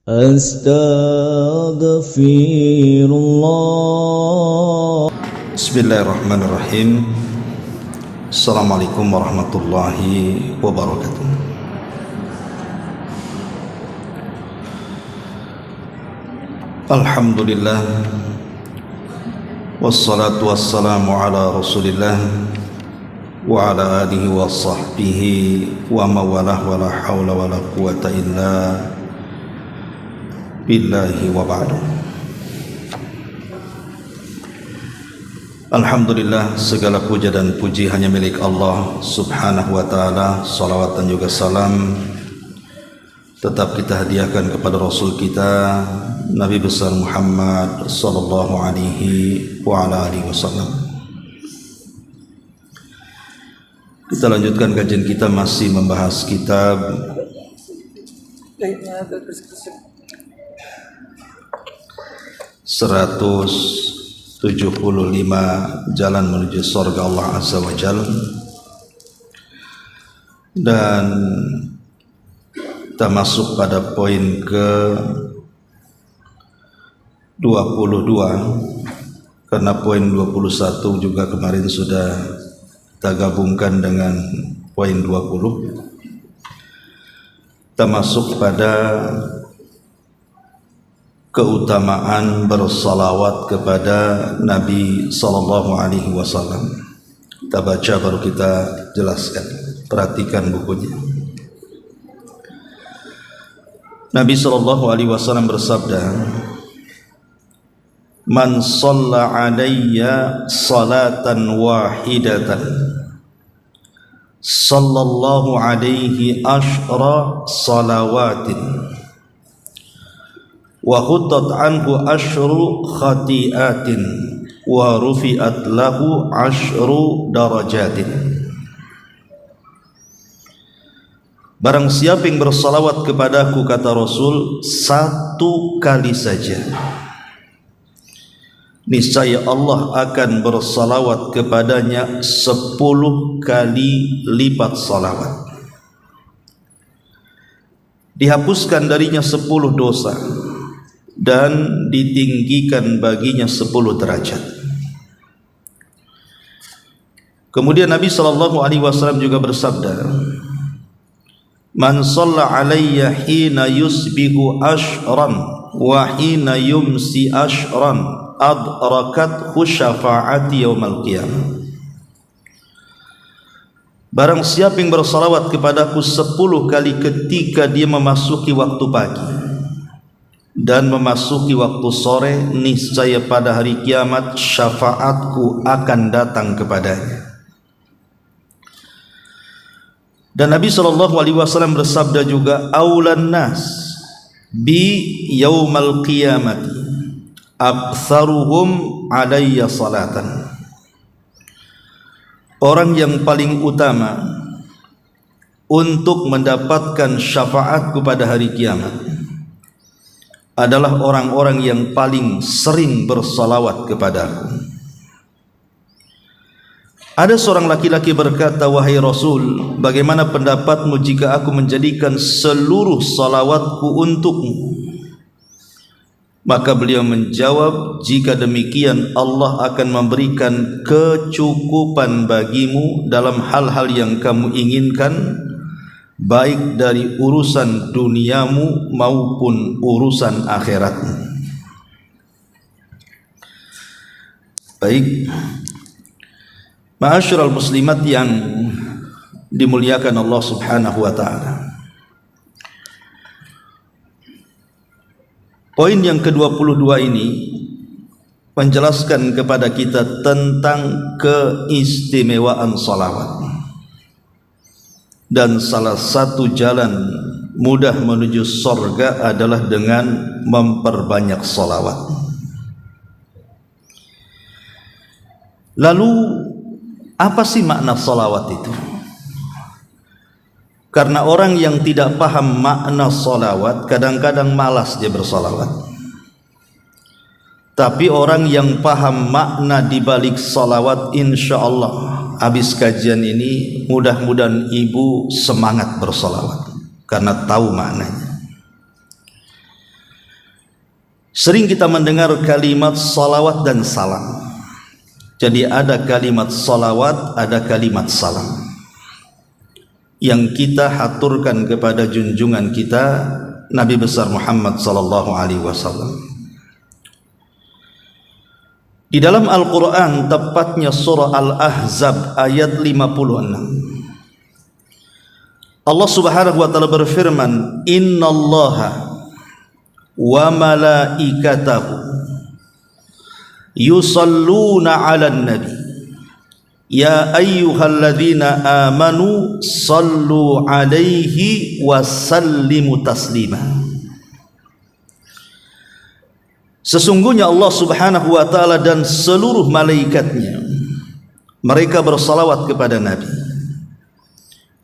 Astaghfirullah. Bismillahirrahmanirrahim. Assalamualaikum warahmatullahi wabarakatuh. Alhamdulillah, wassalatu wassalamu ala rasulillah wa ala alihi wa sahbihi wa mawalah wa la hawla wa la quwata illa billahi wa ba'du. Alhamdulillah, segala puja dan puji hanya milik Allah subhanahu wa ta'ala. Salawat dan juga salam tetap kita hadiahkan kepada Rasul kita Nabi besar Muhammad sallallahu alaihi wa ala alihi wasallam. Kita lanjutkan kajian kita, masih membahas kitab Seratus 75 Jalan Menuju Surga Allah Azza wa Jalla, dan kita masuk pada poin ke 22, karena poin 21 juga kemarin sudah kita gabungkan dengan poin 20. Kita masuk pada keutamaan bersalawat kepada Nabi sallallahu alaihi wasallam. Kita baca baru kita jelaskan. Perhatikan bukunya. Nabi sallallahu alaihi wasallam bersabda, "Man shalla alayya salatan wahidatan sallallahu alaihi ashra salawatin wa hutat anhu ashru khati'atin wa rufi'at lahu ashru darajatin." Barang siapa yang bersalawat kepadaku, kata Rasul, satu kali saja, niscaya Allah akan bersalawat kepadanya 10 kali lipat salawat. Dihapuskan darinya 10 dosa dan ditinggikan baginya 10 derajat. Kemudian Nabi sallallahu alaihi wasallam juga bersabda, "Man shalla alayya hina yusbihu ashran wa hina yumsi ashran adrakat syafa'ati yaumal qiyamah." Barang siapa yang bersalawat kepadaku 10 kali ketika dia memasuki waktu pagi dan memasuki waktu sore, niscaya pada hari kiamat syafaatku akan datang kepadanya. Dan Nabi SAW bersabda juga, "Aulan nas bi yaumal qiyamati aktsaruhum alayya salatan." Orang yang paling utama untuk mendapatkan syafaatku pada hari kiamat adalah orang-orang yang paling sering bersalawat kepadaku. Ada seorang laki-laki berkata, "Wahai Rasul, bagaimana pendapatmu jika aku menjadikan seluruh salawatku untukmu?" Maka beliau menjawab, "Jika demikian, Allah akan memberikan kecukupan bagimu dalam hal-hal yang kamu inginkan, baik dari urusan duniamu maupun urusan akhiratmu." Baik, ma'asyiral muslimat yang dimuliakan Allah subhanahu wa ta'ala, poin yang ke-22 ini menjelaskan kepada kita tentang keistimewaan salawat. Dan salah satu jalan mudah menuju surga adalah dengan memperbanyak salawat. Lalu apa sih makna salawat itu? Karena orang yang tidak paham makna salawat kadang-kadang malas dia bersalawat. Tapi orang yang paham makna di balik salawat, insya Allah habis kajian ini mudah-mudahan ibu semangat bersalawat karena tahu maknanya. Sering kita mendengar kalimat salawat dan salam. Jadi ada kalimat salawat, ada kalimat salam yang kita haturkan kepada junjungan kita Nabi besar Muhammad sallallahu alaihi wasallam. Di dalam Al-Quran, tepatnya surah Al-Ahzab ayat 56, Allah subhanahu wa ta'ala berfirman, innallaha wa malaikatahu yusalluna 'alan nabi ya ayyuhalladzina amanu sallu 'alaihi wa sallimu taslima. Sesungguhnya Allah subhanahu wa ta'ala dan seluruh malaikatnya mereka bersalawat kepada Nabi.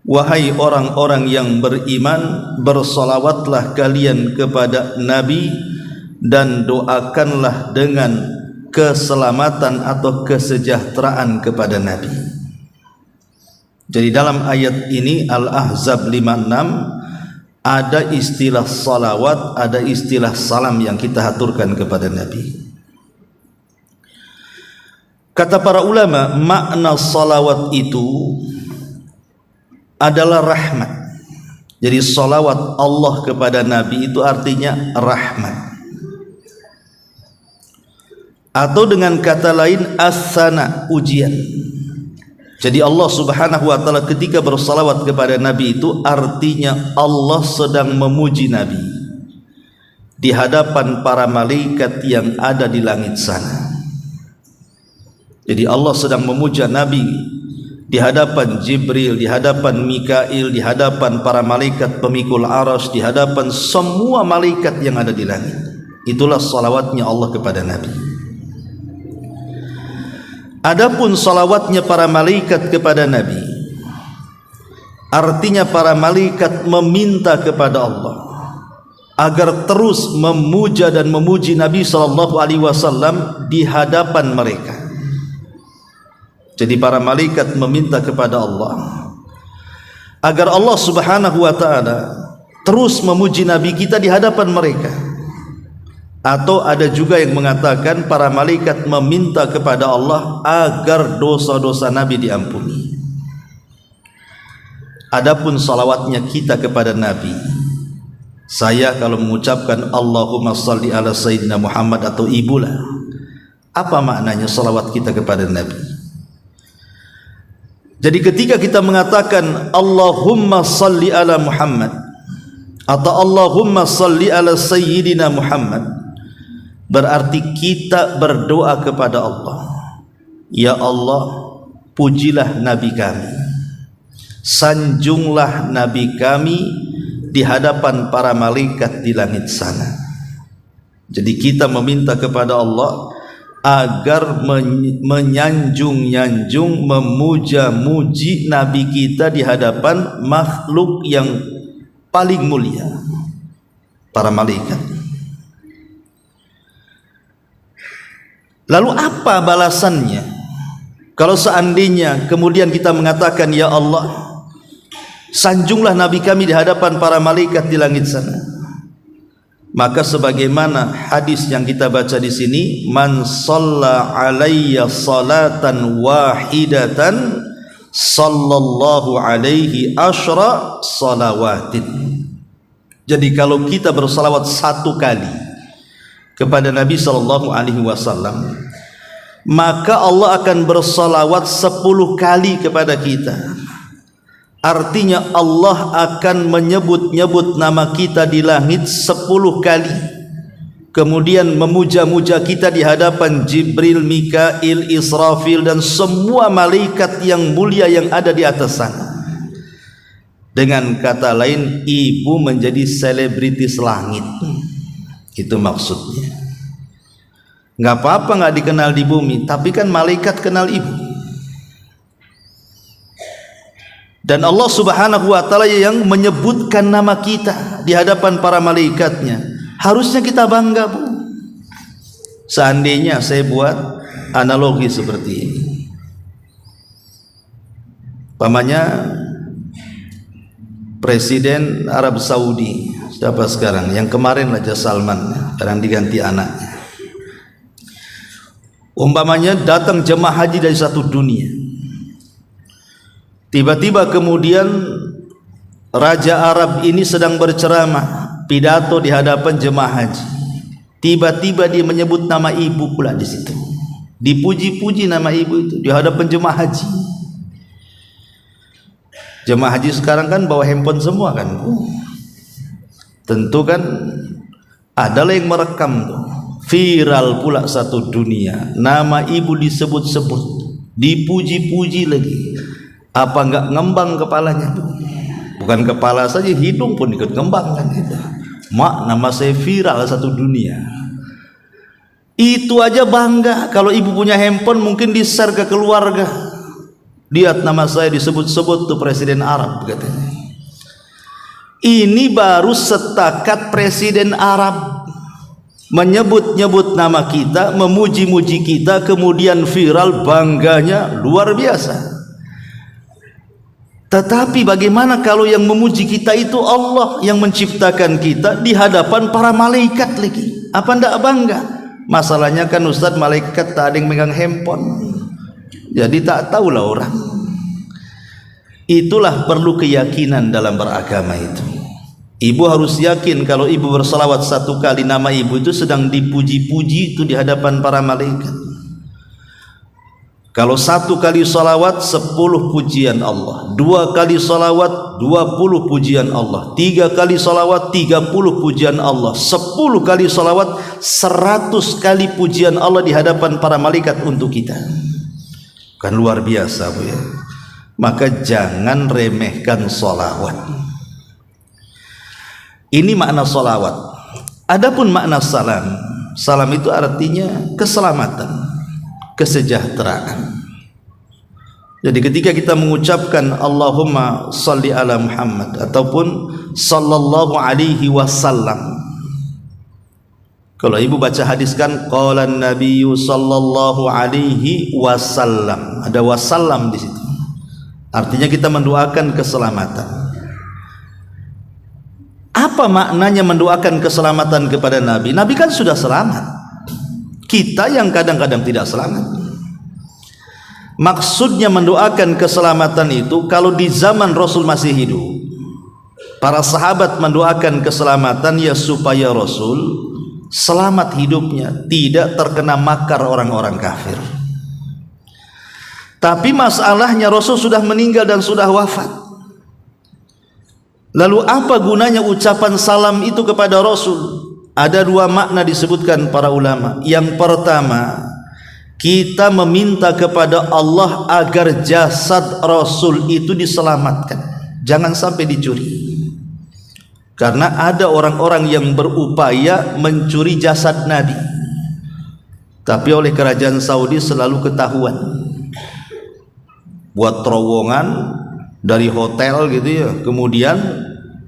Wahai orang-orang yang beriman, bersalawatlah kalian kepada Nabi dan doakanlah dengan keselamatan atau kesejahteraan kepada Nabi. Jadi dalam ayat ini Al-Ahzab 56 ada istilah salawat, ada istilah salam yang kita haturkan kepada Nabi. Kata para ulama, makna salawat itu adalah rahmat. Jadi salawat Allah kepada Nabi itu artinya rahmat. Atau dengan kata lain as-sana, ujian. Jadi Allah subhanahu wa ta'ala ketika bersalawat kepada Nabi itu artinya Allah sedang memuji Nabi di hadapan para malaikat yang ada di langit sana. Jadi Allah sedang memuja Nabi di hadapan Jibril, di hadapan Mikail, di hadapan para malaikat pemikul arasy, di hadapan semua malaikat yang ada di langit. Itulah salawatnya Allah kepada Nabi. Adapun salawatnya para malaikat kepada Nabi, artinya para malaikat meminta kepada Allah agar terus memuja dan memuji Nabi SAW di hadapan mereka. Jadi para malaikat meminta kepada Allah agar Allah subhanahu wa ta'ala terus memuji Nabi kita di hadapan mereka. Atau ada juga yang mengatakan para malaikat meminta kepada Allah agar dosa-dosa Nabi diampuni. Adapun salawatnya kita kepada Nabi, saya kalau mengucapkan Allahumma salli ala Sayyidina Muhammad atau ibulah, apa maknanya salawat kita kepada Nabi? Jadi ketika kita mengatakan Allahumma salli ala Muhammad atau Allahumma salli ala Sayyidina Muhammad, berarti kita berdoa kepada Allah, ya Allah, pujilah Nabi kami, sanjunglah Nabi kami di hadapan para malaikat di langit sana. Jadi kita meminta kepada Allah agar menyanjung-nyanjung, memuja-muji Nabi kita di hadapan makhluk yang paling mulia, para malaikat. Lalu apa balasannya kalau seandainya kemudian kita mengatakan ya Allah, sanjunglah Nabi kami di hadapan para malaikat di langit sana? Maka sebagaimana hadis yang kita baca di sini, man shalla alayya salatan wahidatan sallallahu alaihi asyra salawatin. Jadi kalau kita bersalawat satu kali kepada Nabi sallallahu alaihi wasallam, maka Allah akan bersalawat 10 kali kepada kita. Artinya Allah akan menyebut-nyebut nama kita di langit 10 kali, kemudian memuja-muja kita di hadapan Jibril, Mikail, Israfil dan semua malaikat yang mulia yang ada di atas sana. Dengan kata lain, ibu menjadi selebritis langit. Itu maksudnya. Nggak apa-apa nggak dikenal di bumi, tapi kan malaikat kenal ibu. Dan Allah subhanahu wa ta'ala yang menyebutkan nama kita di hadapan para malaikatnya, harusnya kita bangga, Bu. Seandainya saya buat analogi seperti ini, pamannya Presiden Arab Saudi, siapa sekarang? Yang kemarin Raja Salman, kadang diganti anaknya. Umpamanya datang jemaah haji dari satu dunia, tiba-tiba kemudian Raja Arab ini sedang berceramah, pidato di hadapan jemaah haji. Tiba-tiba dia menyebut nama ibu pula di situ. Dipuji-puji nama ibu itu di hadapan jemaah haji. Jemaah haji sekarang kan bawa handphone semua kan. Tentu kan adalah yang merekam tuh. Viral pula satu dunia. Nama ibu disebut-sebut, dipuji-puji lagi. Apa enggak ngembang kepalanya tuh? Bukan kepala saja, hidung pun ikut ngembang kan gitu. Mak, nama saya viral satu dunia. Itu aja bangga. Kalau ibu punya handphone mungkin di-share ke keluarga. Lihat nama saya disebut-sebut tuh Presiden Arab katanya. Ini baru setakat Presiden Arab menyebut-nyebut nama kita, memuji-muji kita, kemudian viral, bangganya luar biasa. Tetapi bagaimana kalau yang memuji kita itu Allah yang menciptakan kita di hadapan para malaikat lagi? Apa ndak bangga? Masalahnya kan Ustaz, malaikat tak ada yang megang handphone, jadi tak tahulah orang. Itulah perlu keyakinan dalam beragama itu. Ibu harus yakin kalau ibu berselawat satu kali, nama ibu itu sedang dipuji-puji itu di hadapan para malaikat. Kalau satu kali salawat 10 pujian Allah, 2 kali salawat 20 pujian Allah, 3 kali salawat 30 pujian Allah, 10 kali salawat 100 kali pujian Allah di hadapan para malaikat untuk kita. Kan luar biasa Bu ya. Maka jangan remehkan salawat. Ini makna salawat. Adapun makna salam, salam itu artinya keselamatan, kesejahteraan. Jadi ketika kita mengucapkan Allahumma salli ala Muhammad ataupun sallallahu alaihi wasallam, kalau ibu baca hadis kan qala nabiyyu sallallahu alaihi wasallam, ada wasallam di situ. Artinya kita mendoakan keselamatan. Apa maknanya mendoakan keselamatan kepada Nabi? Nabi kan sudah selamat. Kita yang kadang-kadang tidak selamat. Maksudnya mendoakan keselamatan itu kalau di zaman Rasul masih hidup, para sahabat mendoakan keselamatan ya supaya Rasul selamat hidupnya, tidak terkena makar orang-orang kafir. Tapi masalahnya Rasul sudah meninggal dan sudah wafat. Lalu apa gunanya ucapan salam itu kepada Rasul? Ada 2 makna disebutkan para ulama. Yang pertama, kita meminta kepada Allah agar jasad Rasul itu diselamatkan, jangan sampai dicuri. Karena ada orang-orang yang berupaya mencuri jasad Nabi, tapi oleh kerajaan Saudi selalu ketahuan. Buat terowongan dari hotel gitu ya, kemudian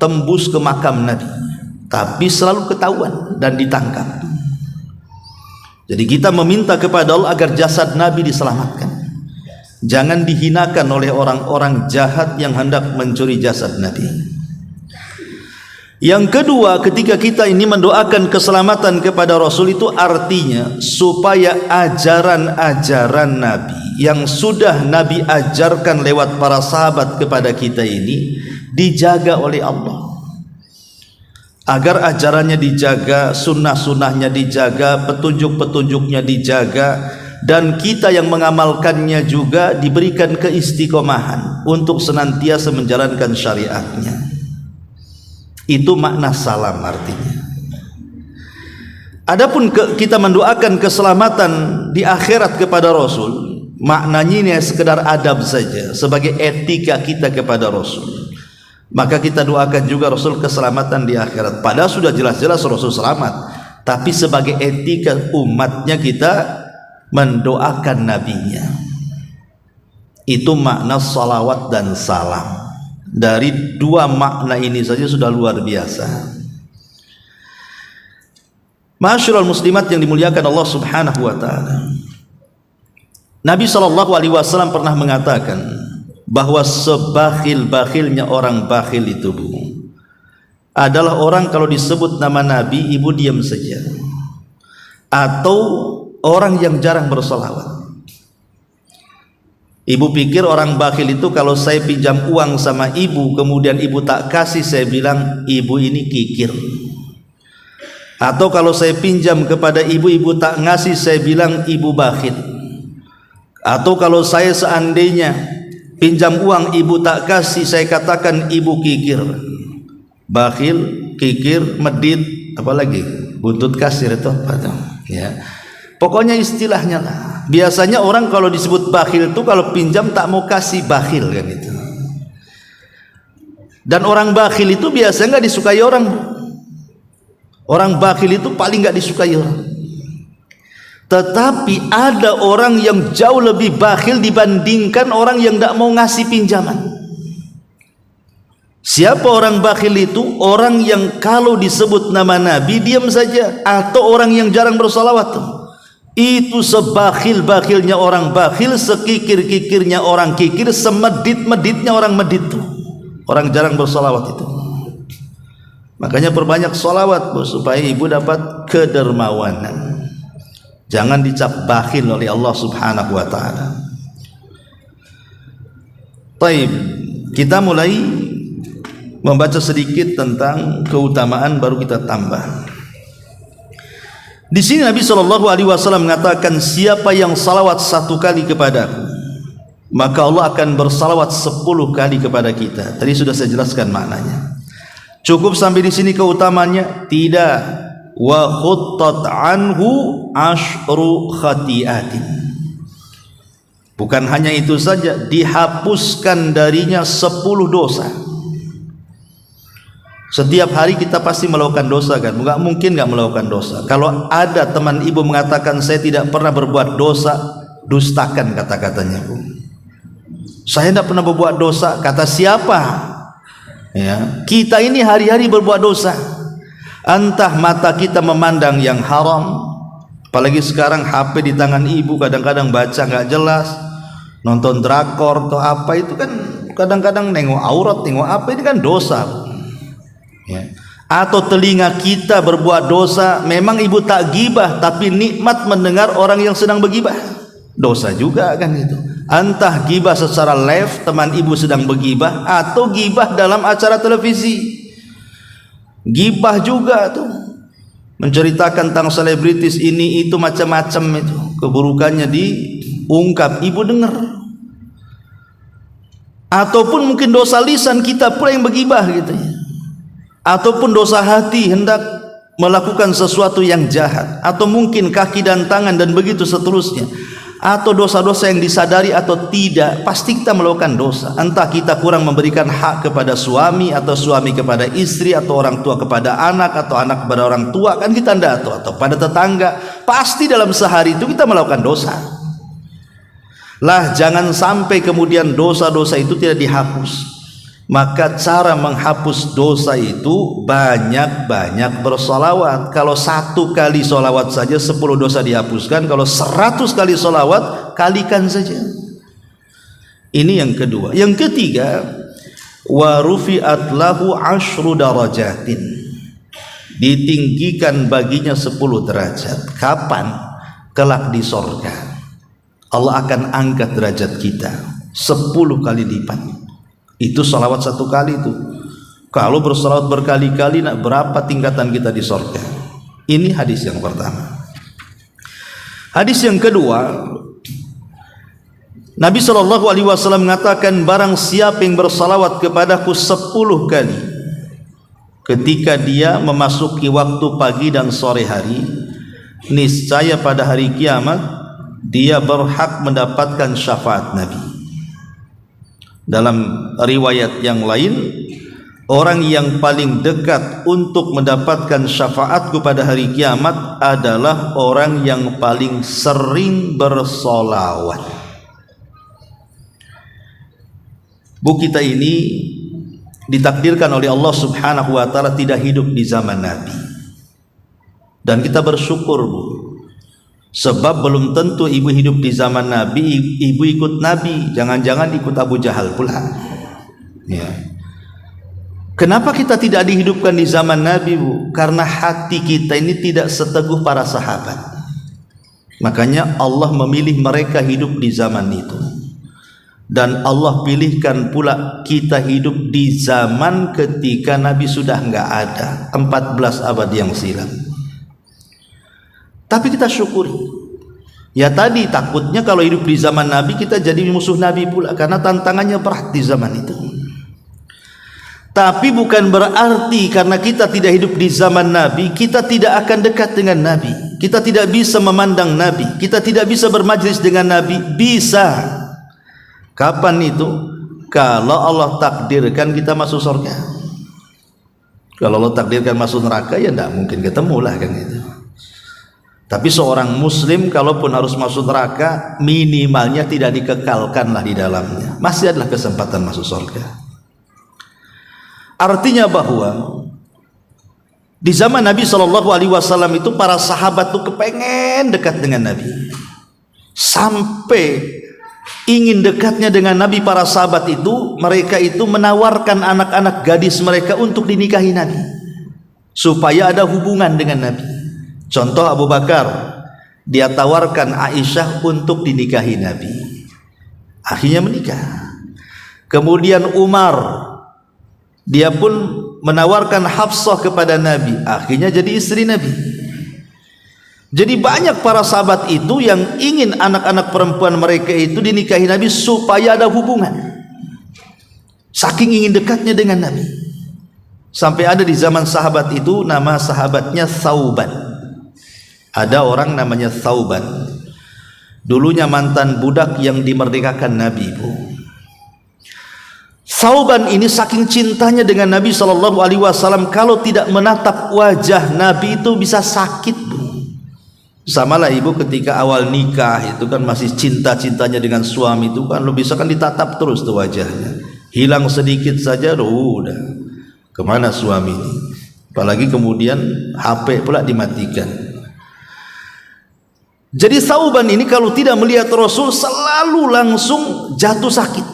tembus ke makam Nabi, tapi selalu ketahuan dan ditangkap. Jadi kita meminta kepada Allah agar jasad Nabi diselamatkan, jangan dihinakan oleh orang-orang jahat yang hendak mencuri jasad Nabi. Yang kedua, ketika kita ini mendoakan keselamatan kepada Rasul, itu artinya supaya ajaran-ajaran Nabi yang sudah Nabi ajarkan lewat para sahabat kepada kita ini dijaga oleh Allah, agar ajarannya dijaga, sunnah-sunnahnya dijaga, petunjuk-petunjuknya dijaga, dan kita yang mengamalkannya juga diberikan keistiqomahan untuk senantiasa menjalankan syariatnya. Itu makna salam artinya. Adapun kita mendoakan keselamatan di akhirat kepada Rasul, maknanya ini sekedar adab saja, sebagai etika kita kepada Rasul. Maka kita doakan juga Rasul keselamatan di akhirat. Padahal sudah jelas-jelas Rasul selamat, tapi sebagai etika umatnya kita mendoakan nabinya. Itu makna salawat dan salam. Dari 2 makna ini saja sudah luar biasa. Ma'asyiral muslimat yang dimuliakan Allah Subhanahu wa taala. Nabi SAW pernah mengatakan bahwa sebakhil-bakhilnya orang bakhil itu, Bu, adalah orang kalau disebut nama Nabi ibu diam saja, atau orang yang jarang bersolawat. Ibu pikir orang bakhil itu kalau saya pinjam uang sama ibu kemudian ibu tak kasih, saya bilang ibu ini kikir. Atau kalau saya pinjam kepada ibu, ibu tak ngasih, saya bilang ibu bakhil. Atau kalau saya seandainya pinjam uang ibu tak kasih, saya katakan ibu kikir. Bakhil, kikir, medit, apalagi buntut kasir itu apa tuh? Ya. Pokoknya istilahnya lah. Biasanya orang kalau disebut bakhil itu kalau pinjam tak mau kasih, bakhil kan itu. Dan orang bakhil itu biasanya nggak disukai orang. Orang bakhil itu paling nggak disukai orang. Tetapi ada orang yang jauh lebih bakhil dibandingkan orang yang tidak mau ngasih pinjaman. Siapa orang bakhil itu? Orang yang kalau disebut nama Nabi diam saja, atau orang yang jarang bersolawat tuh. Itu sebakhil-bakhilnya orang bakhil, sekikir-kikirnya orang kikir, semedit-meditnya orang medit tuh. Orang jarang bersolawat itu. Makanya perbanyak solawat Bu, supaya ibu dapat kedermawanan. Jangan dicap bakhil oleh Allah Subhanahu wa ta'ala. Baik, kita mulai membaca sedikit tentang keutamaan, baru kita tambah. Di sini Nabi SAW mengatakan, siapa yang salawat 1 kali kepadaku, maka Allah akan bersalawat 10 kali kepada kita. Tadi sudah saya jelaskan maknanya. Cukup sampai di sini keutamaannya? Tidak. Wa khuttat anhu ashru khati'atin. Bukan hanya itu saja, dihapuskan darinya 10 dosa. Setiap hari kita pasti melakukan dosa kan? Enggak mungkin enggak melakukan dosa. Kalau ada teman ibu mengatakan saya tidak pernah berbuat dosa, dustakan kata-katanya Bu. Saya tidak pernah berbuat dosa, kata siapa? Ya, kita ini hari-hari berbuat dosa. Entah mata kita memandang yang haram, apalagi sekarang HP di tangan ibu kadang-kadang baca nggak jelas, nonton drakor atau apa itu kan kadang-kadang nengok aurat, nengok apa, ini kan dosa. Ya. Atau telinga kita berbuat dosa, memang ibu tak gibah tapi nikmat mendengar orang yang sedang bergibah, dosa juga kan itu. Entah gibah secara live, teman ibu sedang bergibah, atau gibah dalam acara televisi, gibah juga tuh, menceritakan tentang selebritis ini itu macam-macam itu, keburukannya diungkap, ibu dengar. Ataupun mungkin dosa lisan kita pula yang bergibah gitu ya. Ataupun dosa hati, hendak melakukan sesuatu yang jahat, atau mungkin kaki dan tangan dan begitu seterusnya. Atau dosa-dosa yang disadari atau tidak, pasti kita melakukan dosa. Entah kita kurang memberikan hak kepada suami, atau suami kepada istri, atau orang tua kepada anak, atau anak kepada orang tua, kan kita tidak tahu, atau pada tetangga. Pasti dalam sehari itu kita melakukan dosa. Lah jangan sampai kemudian dosa-dosa itu tidak dihapus. Maka cara menghapus dosa itu banyak-banyak bersolawat. Kalau 1 kali solawat saja 10 dosa dihapuskan. Kalau 100 kali solawat, kalikan saja. Ini yang kedua. Yang ketiga, wa rufi'at lahu 10 darajatin. Ditinggikan baginya 10 derajat. Kapan? Kelak di sorga. Allah akan angkat derajat kita 10 kali lipat. Itu salawat 1 kali itu. Kalau bersalawat berkali-kali, nak berapa tingkatan kita di surga? Ini hadis yang pertama. Hadis yang kedua, Nabi SAW mengatakan, barang siapa yang bersalawat kepadaku 10 kali ketika dia memasuki waktu pagi dan sore hari, niscaya pada hari kiamat dia berhak mendapatkan syafaat Nabi. Dalam riwayat yang lain, orang yang paling dekat untuk mendapatkan syafaatku pada hari kiamat adalah orang yang paling sering bersolawat. Bu, kita ini ditakdirkan oleh Allah Subhanahu wa ta'ala tidak hidup di zaman Nabi. Dan kita bersyukur Bu, sebab belum tentu ibu hidup di zaman Nabi, ibu ikut Nabi, jangan-jangan ikut Abu Jahal pula. Ya. Kenapa kita tidak dihidupkan di zaman Nabi, Bu? Karena hati kita ini tidak seteguh para sahabat. Makanya Allah memilih mereka hidup di zaman itu. Dan Allah pilihkan pula kita hidup di zaman ketika Nabi sudah enggak ada, 14 abad yang silam. Tapi kita syukuri. Ya tadi takutnya kalau hidup di zaman Nabi kita jadi musuh Nabi pula, karena tantangannya berat di zaman itu. Tapi bukan berarti karena kita tidak hidup di zaman Nabi kita tidak akan dekat dengan Nabi, kita tidak bisa memandang Nabi, kita tidak bisa bermajlis dengan Nabi. Bisa. Kapan itu? Kalau Allah takdirkan kita masuk surga. Kalau Allah takdirkan masuk neraka, ya tidak mungkin ketemu lah kan itu. Tapi seorang muslim kalaupun harus masuk neraka, minimalnya tidak dikekalkan lah di dalamnya, masih adalah kesempatan masuk surga. Artinya bahwa di zaman Nabi SAW itu para sahabat tuh kepengen dekat dengan Nabi, sampai ingin dekatnya dengan Nabi. Para sahabat itu, mereka itu menawarkan anak-anak gadis mereka untuk dinikahi Nabi, supaya ada hubungan dengan Nabi. Contoh Abu Bakar, dia tawarkan Aisyah untuk dinikahi Nabi, akhirnya menikah. Kemudian Umar, dia pun menawarkan Hafsah kepada Nabi, akhirnya jadi istri Nabi. Jadi banyak para sahabat itu yang ingin anak-anak perempuan mereka itu dinikahi Nabi supaya ada hubungan, saking ingin dekatnya dengan Nabi. Sampai ada di zaman sahabat itu nama sahabatnya Thauban. Ada orang namanya Thauban, dulunya mantan budak yang dimerdekakan Nabi, Bu. Thauban ini saking cintanya dengan Nabi SAW, kalau tidak menatap wajah Nabi itu bisa sakit, Bu. Samalah ibu ketika awal nikah itu kan masih cinta-cintanya dengan suami itu kan, lo bisa kan ditatap terus tuh wajahnya. Hilang sedikit saja, udah kemana suami ini. Apalagi kemudian HP pula dimatikan. Jadi Thauban ini kalau tidak melihat Rasul selalu langsung jatuh sakit.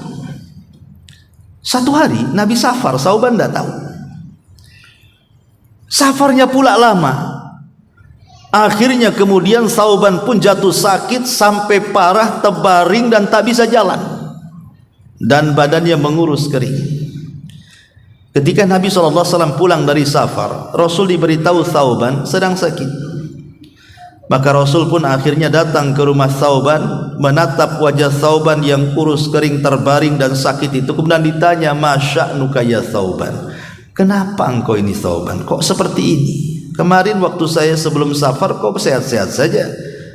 Satu hari Nabi safar, Thauban tidak tahu. Safarnya pula lama. Akhirnya kemudian Thauban pun jatuh sakit sampai parah, terbaring dan tak bisa jalan, dan badannya mengurus kering. Ketika Nabi SAW pulang dari safar, Rasul diberitahu Thauban sedang sakit. Maka Rasul pun akhirnya datang ke rumah Thauban, menatap wajah Thauban yang kurus kering terbaring dan sakit itu. Kemudian ditanya, "Masya'nuka ya Thauban?" Kenapa engkau ini Thauban? Kok seperti ini? Kemarin waktu saya sebelum safar kok sehat-sehat saja,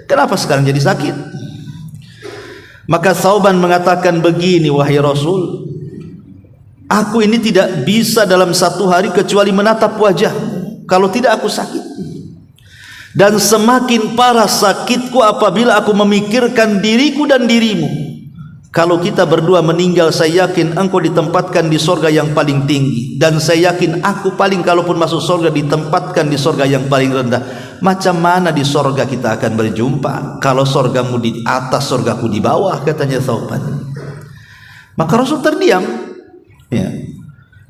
kenapa sekarang jadi sakit? Maka Thauban mengatakan begini, "Wahai Rasul, aku ini tidak bisa dalam satu hari kecuali menatap wajah, kalau tidak aku sakit. Dan semakin parah sakitku apabila aku memikirkan diriku dan dirimu. Kalau kita berdua meninggal, saya yakin engkau ditempatkan di sorga yang paling tinggi, dan saya yakin aku paling kalaupun masuk sorga ditempatkan di sorga yang paling rendah. Macam mana di sorga kita akan berjumpa kalau sorgamu di atas, sorgaku di bawah?" katanya Thauban. Maka Rasul terdiam, ya.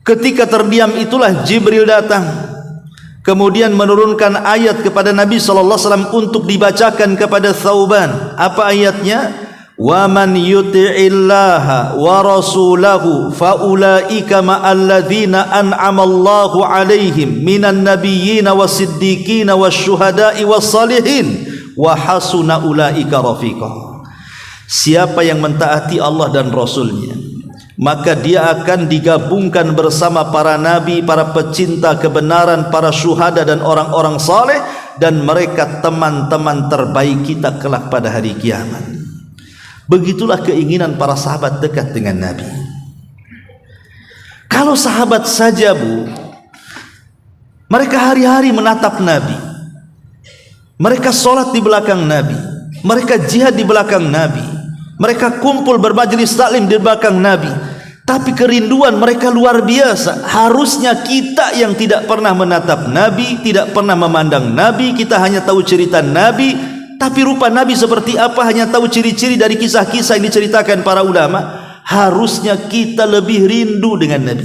Ketika terdiam itulah Jibril datang, kemudian menurunkan ayat kepada Nabi SAW untuk dibacakan kepada Thauban. Apa ayatnya? "Wa man yuti'illaha wa rasulahu faulaika ma'alladzina an'amallahu 'alaihim minan nabiyyina was-siddiqina wasyuhada'i was-salihin wa hasuna ulaika rafiqa." Siapa yang mentaati Allah dan Rasulnya, maka dia akan digabungkan bersama para nabi, para pecinta kebenaran, para syuhada dan orang-orang saleh, dan mereka teman-teman terbaik kita kelak pada hari kiamat. Begitulah keinginan para sahabat dekat dengan Nabi. Kalau sahabat saja, Bu, mereka hari-hari menatap Nabi, mereka sholat di belakang Nabi, mereka jihad di belakang Nabi, mereka kumpul bermajlis taklim di belakang Nabi, tapi kerinduan mereka luar biasa. Harusnya kita yang tidak pernah menatap Nabi, tidak pernah memandang Nabi, kita hanya tahu cerita Nabi, tapi rupa Nabi seperti apa hanya tahu ciri-ciri dari kisah-kisah yang diceritakan para ulama. Harusnya kita lebih rindu dengan Nabi.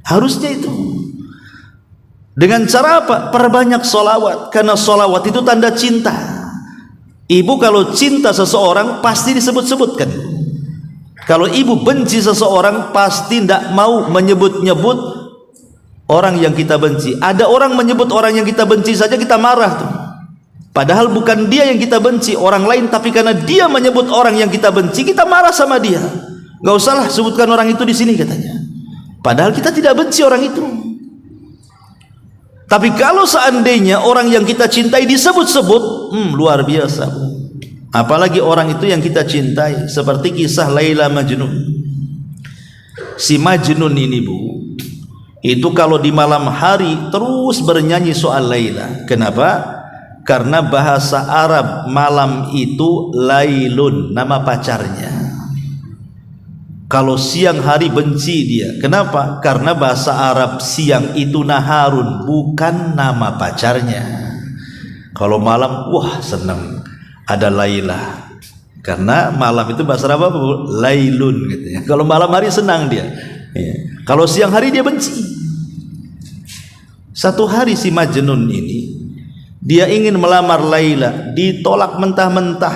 Harusnya itu. Dengan cara apa? Perbanyak sholawat, karena sholawat itu tanda cinta. Ibu kalau cinta seseorang pasti disebut-sebutkan. Kalau ibu benci seseorang pasti tidak mau menyebut-nyebut orang yang kita benci. Ada orang menyebut orang yang kita benci saja kita marah tuh. Padahal bukan dia yang kita benci, orang lain, tapi karena dia menyebut orang yang kita benci, kita marah sama dia. Gak usahlah sebutkan orang itu di sini katanya. Padahal kita tidak benci orang itu. Tapi kalau seandainya orang yang kita cintai disebut-sebut, luar biasa. Apalagi orang itu yang kita cintai, seperti kisah Laila Majnun. Si Majnun ini, Bu, itu kalau di malam hari terus bernyanyi soal Laila. Kenapa? Karena bahasa Arab malam itu Lailun, nama pacarnya. Kalau siang hari benci dia. Kenapa? Karena bahasa Arab siang itu Naharun, bukan nama pacarnya. Kalau malam, wah senang ada Laila. Karena malam itu bahasa Arab apa? Lailun gitu ya. Kalau malam hari senang dia. Ya. Kalau siang hari dia benci. Satu hari si Majnun ini, dia ingin melamar Laila, ditolak mentah-mentah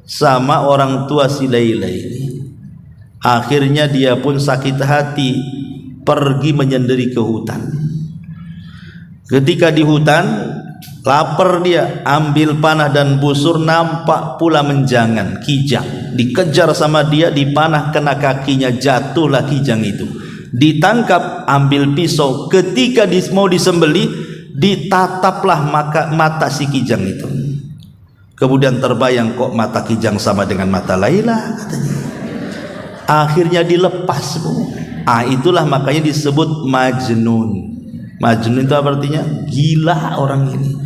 sama orang tua si Laila ini. Akhirnya dia pun sakit hati, pergi menyendiri ke hutan. Ketika di hutan, lapar dia, ambil panah dan busur, nampak pula menjangan, kijang. Dikejar sama dia, dipanah kena kakinya, jatuhlah kijang itu. Ditangkap, ambil pisau, ketika mau disembeli, ditataplah mata si kijang itu. Kemudian terbayang, kok mata kijang sama dengan mata Laila, katanya. Akhirnya dilepas, Bu. Itulah makanya disebut Majnun. Majnun itu artinya gila orang ini.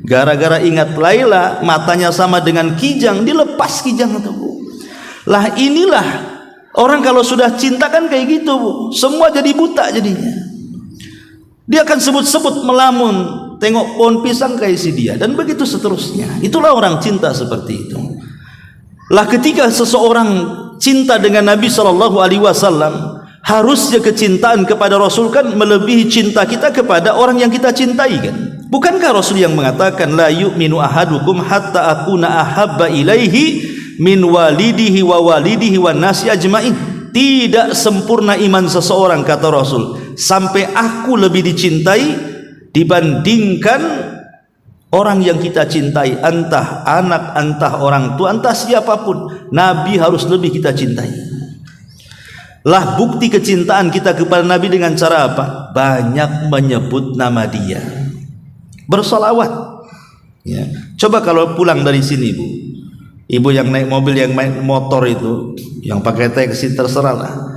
Gara-gara ingat Laila, matanya sama dengan kijang, dilepas kijang itu, Bu. Lah inilah orang kalau sudah cinta kan kayak gitu, Bu. Semua jadi buta jadinya. Dia akan sebut-sebut, melamun, tengok pohon pisang kayak si dia, dan begitu seterusnya. Itulah orang cinta seperti itu. Lah ketika seseorang cinta dengan Nabi SAW, harusnya kecintaan kepada Rasul kan melebihi cinta kita kepada orang yang kita cintai kan. Bukankah Rasul yang mengatakan la yu'minu ahadukum hatta akuna ahabba ilaihi min walidihi wa walidihi wan nasi ajmain. Tidak sempurna iman seseorang, kata Rasul, sampai aku lebih dicintai dibandingkan orang yang kita cintai, entah anak, entah orang tua, entah siapapun. Nabi harus lebih kita cintai. Lah bukti kecintaan kita kepada Nabi dengan cara apa? Banyak menyebut nama dia, bersolawat ya. Coba kalau pulang dari sini, Bu, ibu yang naik mobil, yang naik motor itu, yang pakai taksi, terserahlah.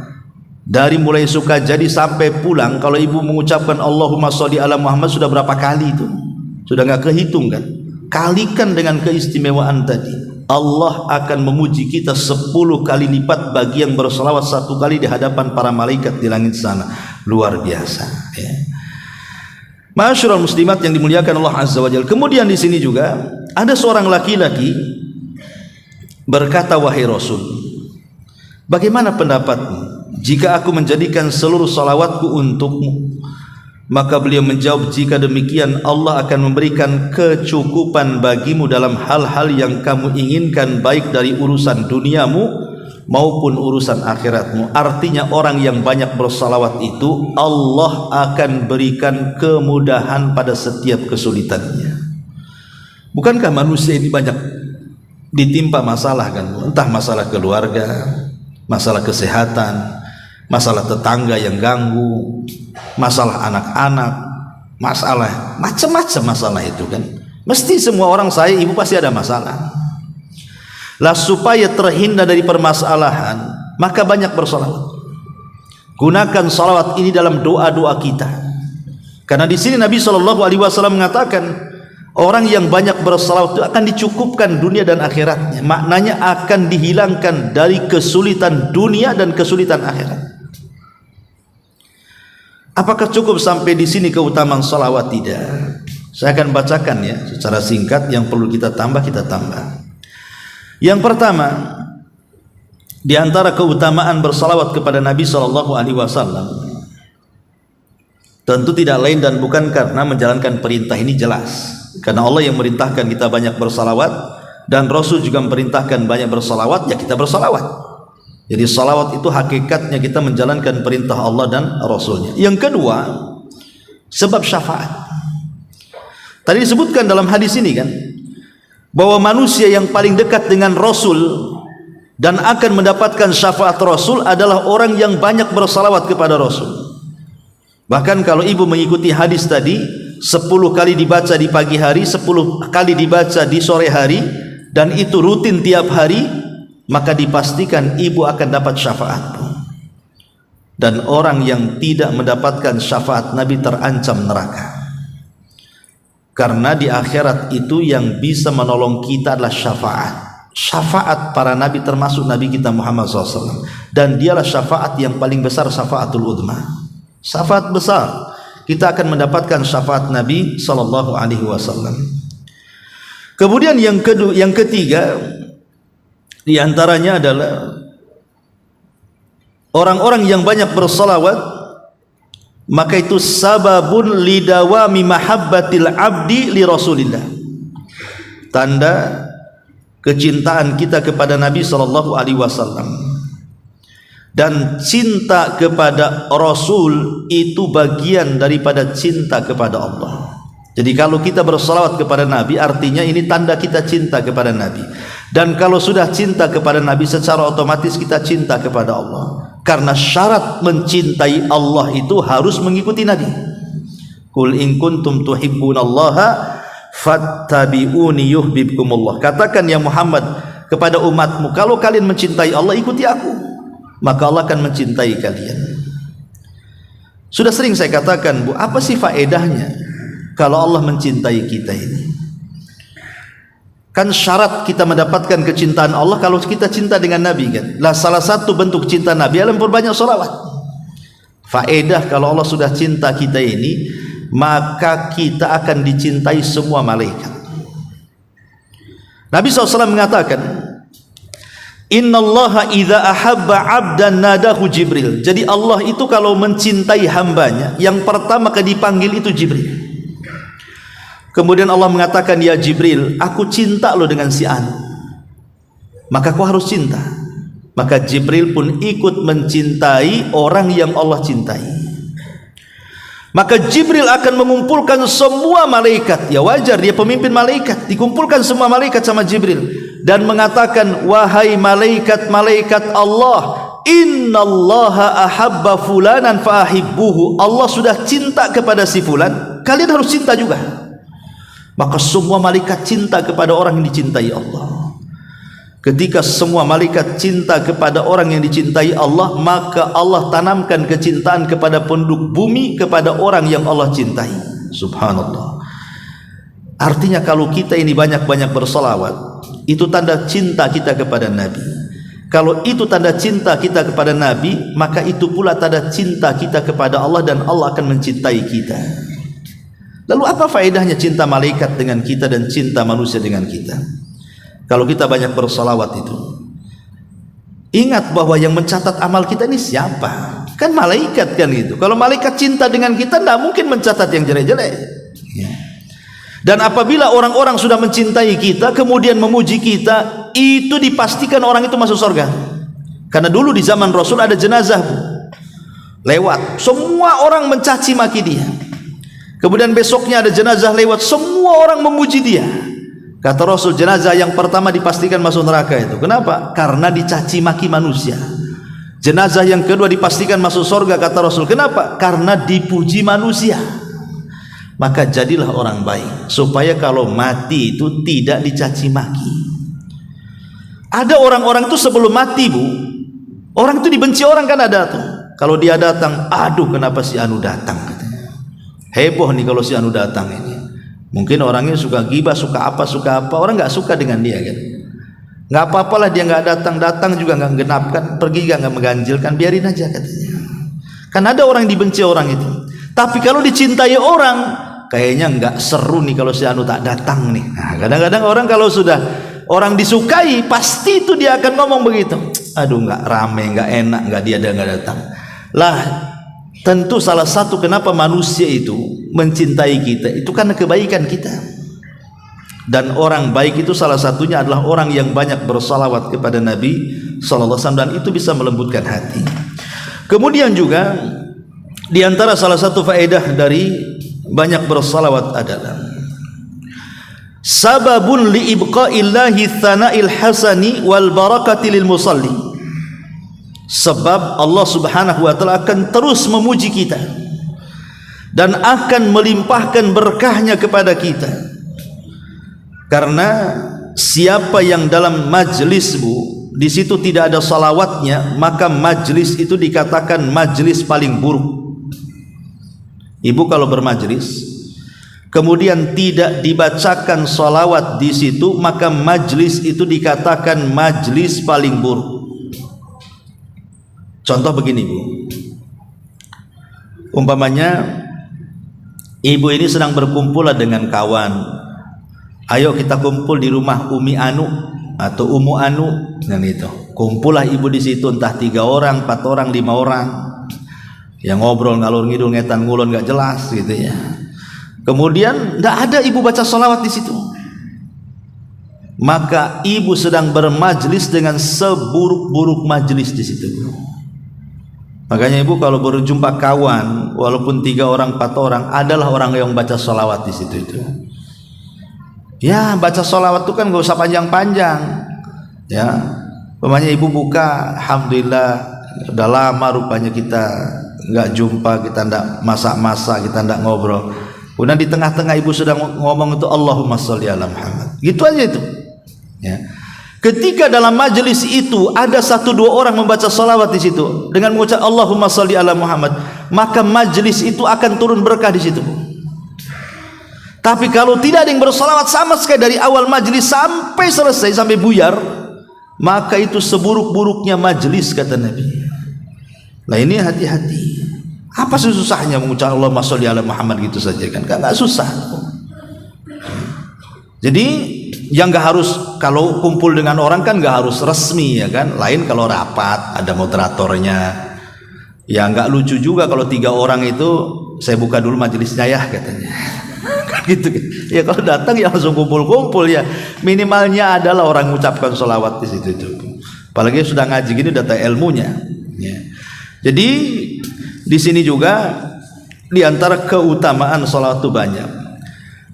Dari mulai Sukajadi sampai pulang, kalau ibu mengucapkan Allahumma sholli ala Muhammad sudah berapa kali itu? Sudah nggak kehitung kan? Kalikan dengan keistimewaan tadi, Allah akan memuji kita 10 kali lipat bagi yang berselawat 1 kali di hadapan para malaikat di langit sana. Luar biasa ya. Ma'asyiral muslimat yang dimuliakan Allah Azza wa Jalla. Kemudian di sini juga ada seorang laki-laki berkata, wahai Rasul, bagaimana pendapatmu jika aku menjadikan seluruh salawatku untukmu? Maka beliau menjawab, jika demikian Allah akan memberikan kecukupan bagimu dalam hal-hal yang kamu inginkan, baik dari urusan duniamu maupun urusan akhiratmu. Artinya orang yang banyak bersalawat itu Allah akan berikan kemudahan pada setiap kesulitannya. Bukankah manusia ini banyak ditimpa masalah kan? Entah masalah keluarga, masalah kesehatan, masalah tetangga yang ganggu, masalah anak-anak, masalah macam-macam masalah itu kan. Mesti semua orang, saya, ibu pasti ada masalah. Lah supaya terhindar dari permasalahan, maka banyak bersalawat. Gunakan salawat ini dalam doa-doa kita. Karena di sini Nabi SAW mengatakan, orang yang banyak bersalawat itu akan dicukupkan dunia dan akhiratnya. Maknanya akan dihilangkan dari kesulitan dunia dan kesulitan akhirat. Apakah cukup sampai di sini keutamaan salawat? Tidak. Saya akan bacakan ya secara singkat, yang perlu kita tambah kita tambah. Yang pertama, di antara keutamaan bersalawat kepada Nabi SAW, Tentu tidak lain dan bukan karena menjalankan perintah ini jelas. Karena Allah yang merintahkan kita banyak bersalawat dan Rasul juga memerintahkan banyak bersalawat, ya kita bersalawat. Jadi salawat itu hakikatnya kita menjalankan perintah Allah dan Rasulnya. Yang kedua, sebab syafaat. Tadi disebutkan dalam hadis ini kan, bahwa manusia yang paling dekat dengan Rasul dan akan mendapatkan syafaat Rasul adalah orang yang banyak bersalawat kepada Rasul. Bahkan kalau ibu mengikuti hadis tadi, 10 kali dibaca di pagi hari, 10 kali dibaca di sore hari, dan itu rutin tiap hari, maka dipastikan ibu akan dapat syafaat. Dan orang yang tidak mendapatkan syafaat Nabi terancam neraka. Karena di akhirat itu yang bisa menolong kita adalah syafaat. Syafaat para Nabi termasuk Nabi kita Muhammad SAW. Dan dialah syafaat yang paling besar, syafaatul udma. Syafaat besar, kita akan mendapatkan syafaat Nabi sallallahu alaihi wasallam. Kemudian yang ketiga di antaranya adalah orang-orang yang banyak bersalawat, maka itu sababun lidawami mahabbatil abdi li Rasulillah. Tanda kecintaan kita kepada Nabi sallallahu alaihi wasallam. Dan cinta kepada Rasul itu bagian daripada cinta kepada Allah. Jadi kalau kita bersalawat kepada Nabi, artinya ini tanda kita cinta kepada Nabi. Dan kalau sudah cinta kepada Nabi, secara otomatis kita cinta kepada Allah. Karena syarat mencintai Allah itu harus mengikuti Nabi. Qul in kuntum tuhibbunallaha fattabi'uni yuhibbukumullah. Katakan ya Muhammad kepada umatmu, kalau kalian mencintai Allah, ikuti aku, maka Allah akan mencintai kalian. Sudah sering saya katakan, Bu, apa sih faedahnya kalau Allah mencintai kita ini? Kan syarat kita mendapatkan kecintaan Allah kalau kita cinta dengan Nabi kan. Lah salah satu bentuk cinta Nabi adalah memperbanyak sholawat. Faedah kalau Allah sudah cinta kita ini, maka kita akan dicintai semua malaikat. Nabi SAW mengatakan, Innallaha idza ahabba 'abdan nadahu Jibril. Jadi Allah itu kalau mencintai hambanya, yang pertama kali dipanggil itu Jibril. Kemudian Allah mengatakan, ya Jibril, aku cinta lo dengan si Anu, maka kau harus cinta. Maka Jibril pun ikut mencintai orang yang Allah cintai. Maka Jibril akan mengumpulkan semua malaikat. Ya wajar, dia pemimpin malaikat, dikumpulkan semua malaikat sama Jibril dan mengatakan, wahai malaikat-malaikat Allah, innallaha ahabba fulanan fa'ahibbuhu. Allah sudah cinta kepada si fulan, kalian harus cinta juga. Maka semua malaikat cinta kepada orang yang dicintai Allah. Ketika semua malaikat cinta kepada orang yang dicintai Allah, maka Allah tanamkan kecintaan kepada penduduk bumi kepada orang yang Allah cintai. Subhanallah. Artinya kalau kita ini banyak-banyak bersalawat, itu tanda cinta kita kepada Nabi. Kalau itu tanda cinta kita kepada Nabi, maka itu pula tanda cinta kita kepada Allah, dan Allah akan mencintai kita. Lalu apa faedahnya cinta malaikat dengan kita dan cinta manusia dengan kita? Kalau kita banyak bersalawat itu, ingat bahwa yang mencatat amal kita ini siapa? Kan malaikat kan itu. Kalau malaikat cinta dengan kita, tidak mungkin mencatat yang jelek-jelek. Dan apabila orang-orang sudah mencintai kita, kemudian memuji kita, itu dipastikan orang itu masuk surga. Karena dulu di zaman Rasul ada jenazah lewat, semua orang mencaci maki dia. Kemudian besoknya ada jenazah lewat, semua orang memuji dia. Kata Rasul, jenazah yang pertama dipastikan masuk neraka itu. Kenapa? Karena dicaci maki manusia. Jenazah yang kedua dipastikan masuk surga. Kata Rasul, kenapa? Karena dipuji manusia. Maka jadilah orang baik, supaya kalau mati itu tidak dicaci maki. Ada orang-orang itu sebelum mati, Bu, orang itu dibenci orang kan ada tuh. Kalau dia datang, aduh kenapa si Anu datang, katanya. Heboh nih kalau si Anu datang ini. Mungkin orangnya suka gibah, suka apa, orang nggak suka dengan dia kan. Nggak apa-apalah dia nggak datang juga nggak genapkan, pergi nggak mengganjilkan, biarin aja katanya. Kan ada orang yang dibenci orang itu. Tapi kalau dicintai orang, kayaknya nggak seru nih kalau si Anu tak datang nih. Nah, kadang-kadang orang kalau sudah orang disukai, pasti itu dia akan ngomong begitu. Aduh nggak rame, nggak enak, nggak dia nggak datang. Lah tentu salah satu kenapa manusia itu mencintai kita itu karena kebaikan kita. Dan orang baik itu salah satunya adalah orang yang banyak bersalawat kepada Nabi sallallahu alaihi wasallam, dan itu bisa melembutkan hati. Kemudian juga di antara salah satu faedah dari banyak bersalawat adalah sababun li ibqaillahi tsana'il hasani wal barakati lil musalli. Sebab Allah Subhanahu wa taala akan terus memuji kita dan akan melimpahkan berkahnya kepada kita. Karena siapa yang dalam majlismu di situ tidak ada salawatnya, maka majlis itu dikatakan majlis paling buruk. Ibu kalau bermajlis kemudian tidak dibacakan salawat di situ, maka majlis itu dikatakan majlis paling buruk. Contoh begini, Bu. Umpamanya ibu ini sedang berkumpul dengan kawan. Ayo kita kumpul di rumah Umi Anu atau Umu Anu, dan itu kumpullah ibu di situ, entah 3 orang, 4 orang, 5 orang, yang ngobrol ngalur ngidul ngetan ngulon nggak jelas gitu ya. Kemudian tidak ada ibu baca sholawat di situ, maka ibu sedang bermajlis dengan seburuk-buruk majlis di situ. Makanya ibu kalau berjumpa kawan, walaupun 3 orang, 4 orang, adalah orang yang baca sholawat di situ itu. Ya, baca sholawat itu kan gak usah panjang-panjang. Ya, umpamanya ibu buka, alhamdulillah, udah lama rupanya kita nggak jumpa, kita ndak masak-masak, kita ndak ngobrol. Kemudian di tengah-tengah ibu sedang ngomong itu Allahumma sholli ala Muhammad. Gitu aja itu. Ya. Ketika dalam majelis itu ada 1-2 orang membaca sholawat di situ dengan mengucap Allahumma sholli ala Muhammad, maka majelis itu akan turun berkah di situ. Tapi kalau tidak ada yang bersolawat sama sekali dari awal majelis sampai selesai, sampai buyar, maka itu seburuk-buruknya majelis, kata Nabi. Nah ini hati-hati. Apa susahnya mengucap Allahumma sholli ala Muhammad gitu saja kan? Nggak susah. Jadi yang nggak harus, kalau kumpul dengan orang kan nggak harus resmi ya kan. Lain kalau rapat ada moderatornya. Ya nggak lucu juga kalau 3 orang itu saya buka dulu majelisnya ya katanya. Gitu kan. Ya kalau datang ya langsung kumpul-kumpul ya. Minimalnya adalah orang mengucapkan sholawat di situ itu. Apalagi sudah ngaji gini udah tahu ilmunya. Ya. Jadi di sini juga di antara keutamaan sholawat itu banyak.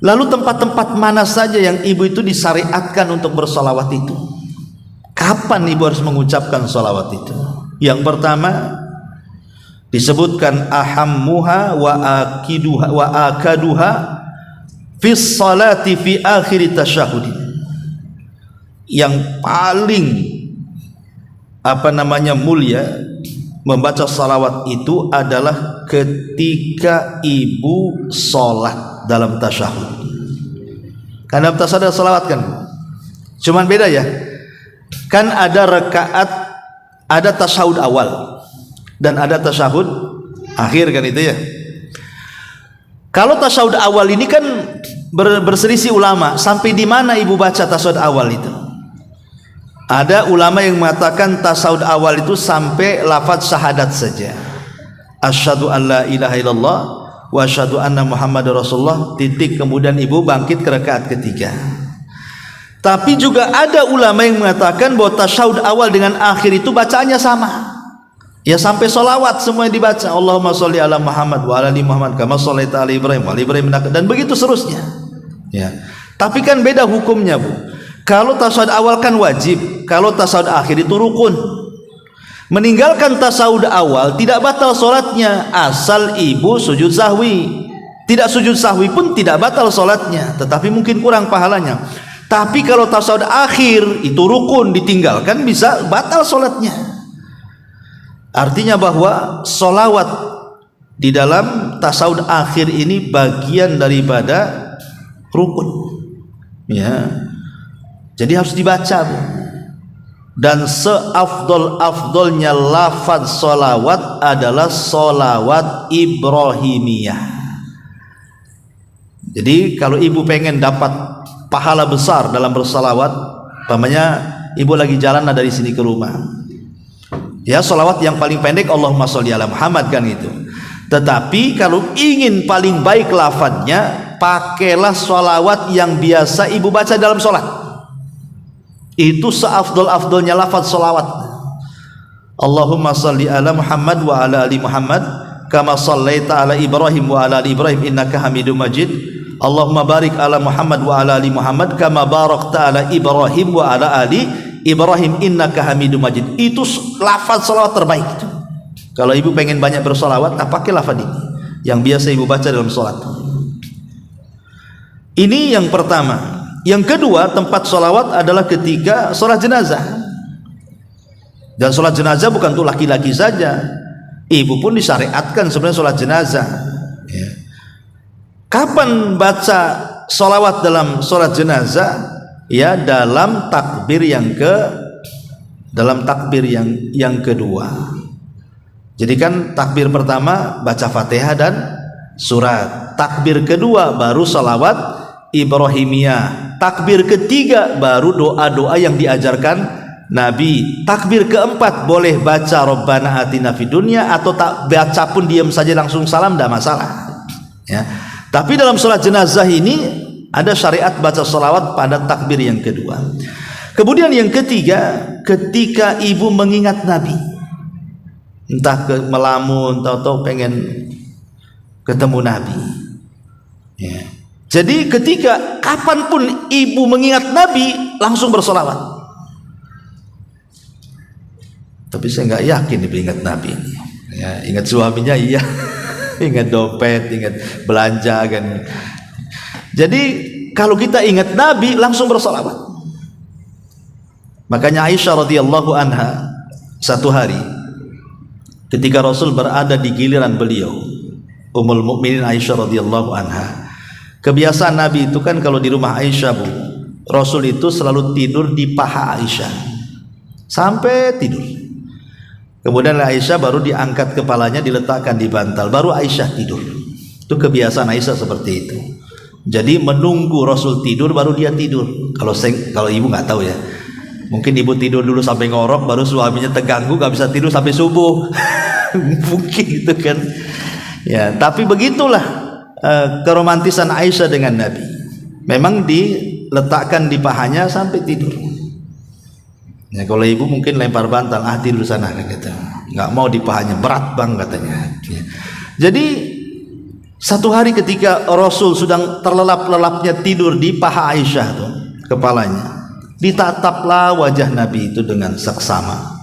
Lalu tempat-tempat mana saja yang ibu itu disyariatkan untuk bersolawat itu? Kapan ibu harus mengucapkan sholawat itu? Yang pertama disebutkan ahammuha wa akiduha wa akaduha fi salati fi akhir tasyahud. Yang paling mulia membaca salawat itu adalah ketika ibu sholat dalam tasyahud. Karena dalam tasyahud ada salawat kan, cuman beda ya, kan ada rakaat, ada tasyahud awal dan ada tasyahud akhir kan itu ya. Kalau tasyahud awal ini kan berselisih ulama sampai di mana ibu baca tasyahud awal itu. Ada ulama yang mengatakan tasyahud awal itu sampai lafaz syahadat saja. Asyhadu an la ilaha illallah wa asyhadu anna Muhammadar Rasulullah titik, kemudian ibu bangkit ke rakaat ketiga. Tapi juga ada ulama yang mengatakan bahwa tasyahud awal dengan akhir itu bacaannya sama. Ya sampai solawat semua yang dibaca. Allahumma sholli ala Muhammad wa ala ali Muhammad kama shallaita ala Ibrahim wa ala Ibrahim dan begitu seterusnya. Ya. Tapi kan beda hukumnya, Bu. Kalau tasyahud awal kan wajib, kalau tasyahud akhir itu rukun. Meninggalkan tasyahud awal tidak batal sholatnya asal ibu sujud sahwi. Tidak sujud sahwi pun tidak batal sholatnya, tetapi mungkin kurang pahalanya. Tapi kalau tasyahud akhir itu rukun, ditinggalkan bisa batal sholatnya. Artinya bahwa sholawat di dalam tasyahud akhir ini bagian daripada rukun. Ya. Jadi harus dibaca, Bu. Dan seafdol-afdolnya lafaz solawat adalah solawat Ibrahimiyah. Jadi kalau ibu pengen dapat pahala besar dalam bersolawat, umpamanya ibu lagi jalan dari sini ke rumah, ya solawat yang paling pendek Allahumma sholli ala Muhammad kan itu. Tetapi kalau ingin paling baik lafadznya, pakailah sholawat yang biasa ibu baca dalam sholat. Itu seafdol-afdolnya lafadz sholawat. Allahumma salli ala Muhammad wa ala ali Muhammad kama sallaita ala Ibrahim wa ala ali Ibrahim innaka Hamidum Majid. Allahumma barik ala Muhammad wa ala ali Muhammad kama barakta ala Ibrahim wa ala ali Ibrahim innaka Hamidum Majid. Itu lafaz salawat terbaik itu. Kalau ibu pengen banyak bersolawat, pakai lafaz ini yang biasa ibu baca dalam sholat. Ini yang pertama. Yang kedua, tempat solawat adalah ketika sholat jenazah. Dan sholat jenazah bukan untuk laki-laki saja, ibu pun disyariatkan sebenarnya sholat jenazah. Ya. Kapan baca sholawat dalam sholat jenazah? Ya, dalam takbir yang kedua. Jadi kan takbir pertama baca Fatihah dan surat. Takbir kedua baru sholawat Ibrahimiyah. Takbir ketiga baru doa-doa yang diajarkan Nabi. Takbir keempat boleh baca Rabbana atina fid dunya, atau tak baca pun diam saja langsung salam, tidak masalah. Ya. Tapi dalam sholat jenazah ini ada syariat baca sholawat pada takbir yang kedua. Kemudian yang ketiga, ketika ibu mengingat Nabi, entah melamun atau pengen ketemu Nabi. Ya. Jadi ketika kapanpun ibu mengingat Nabi, langsung bersolawat. Tapi saya nggak yakin ibu ingat Nabi ini. Ya, ingat suaminya iya, ingat dompet, ingat belanja kan. Jadi kalau kita ingat Nabi, langsung bersolawat. Makanya Aisyah radhiyallahu anha satu hari ketika Rasul berada di giliran beliau, Ummul Mukminin Aisyah radhiyallahu anha, kebiasaan Nabi itu kan kalau di rumah Aisyah, Bu, Rasul itu selalu tidur di paha Aisyah sampai tidur. Kemudian Aisyah baru diangkat kepalanya, diletakkan di bantal, baru Aisyah tidur. Itu kebiasaan Aisyah seperti itu. Jadi menunggu Rasul tidur baru dia tidur. Kalau ibu nggak tahu ya, mungkin ibu tidur dulu sampai ngorok, baru suaminya terganggu nggak bisa tidur sampai subuh. Mungkin itu kan. Ya, tapi begitulah keromantisan Aisyah dengan Nabi. Memang diletakkan di pahanya sampai tidur. Ya, kalau ibu mungkin lempar bantal, tidur sana gitu. Nggak mau di pahanya, berat bang katanya. Ya. Jadi satu hari ketika Rasul sedang terlelap-lelapnya tidur di paha Aisyah tuh, kepalanya, ditataplah wajah Nabi itu dengan seksama.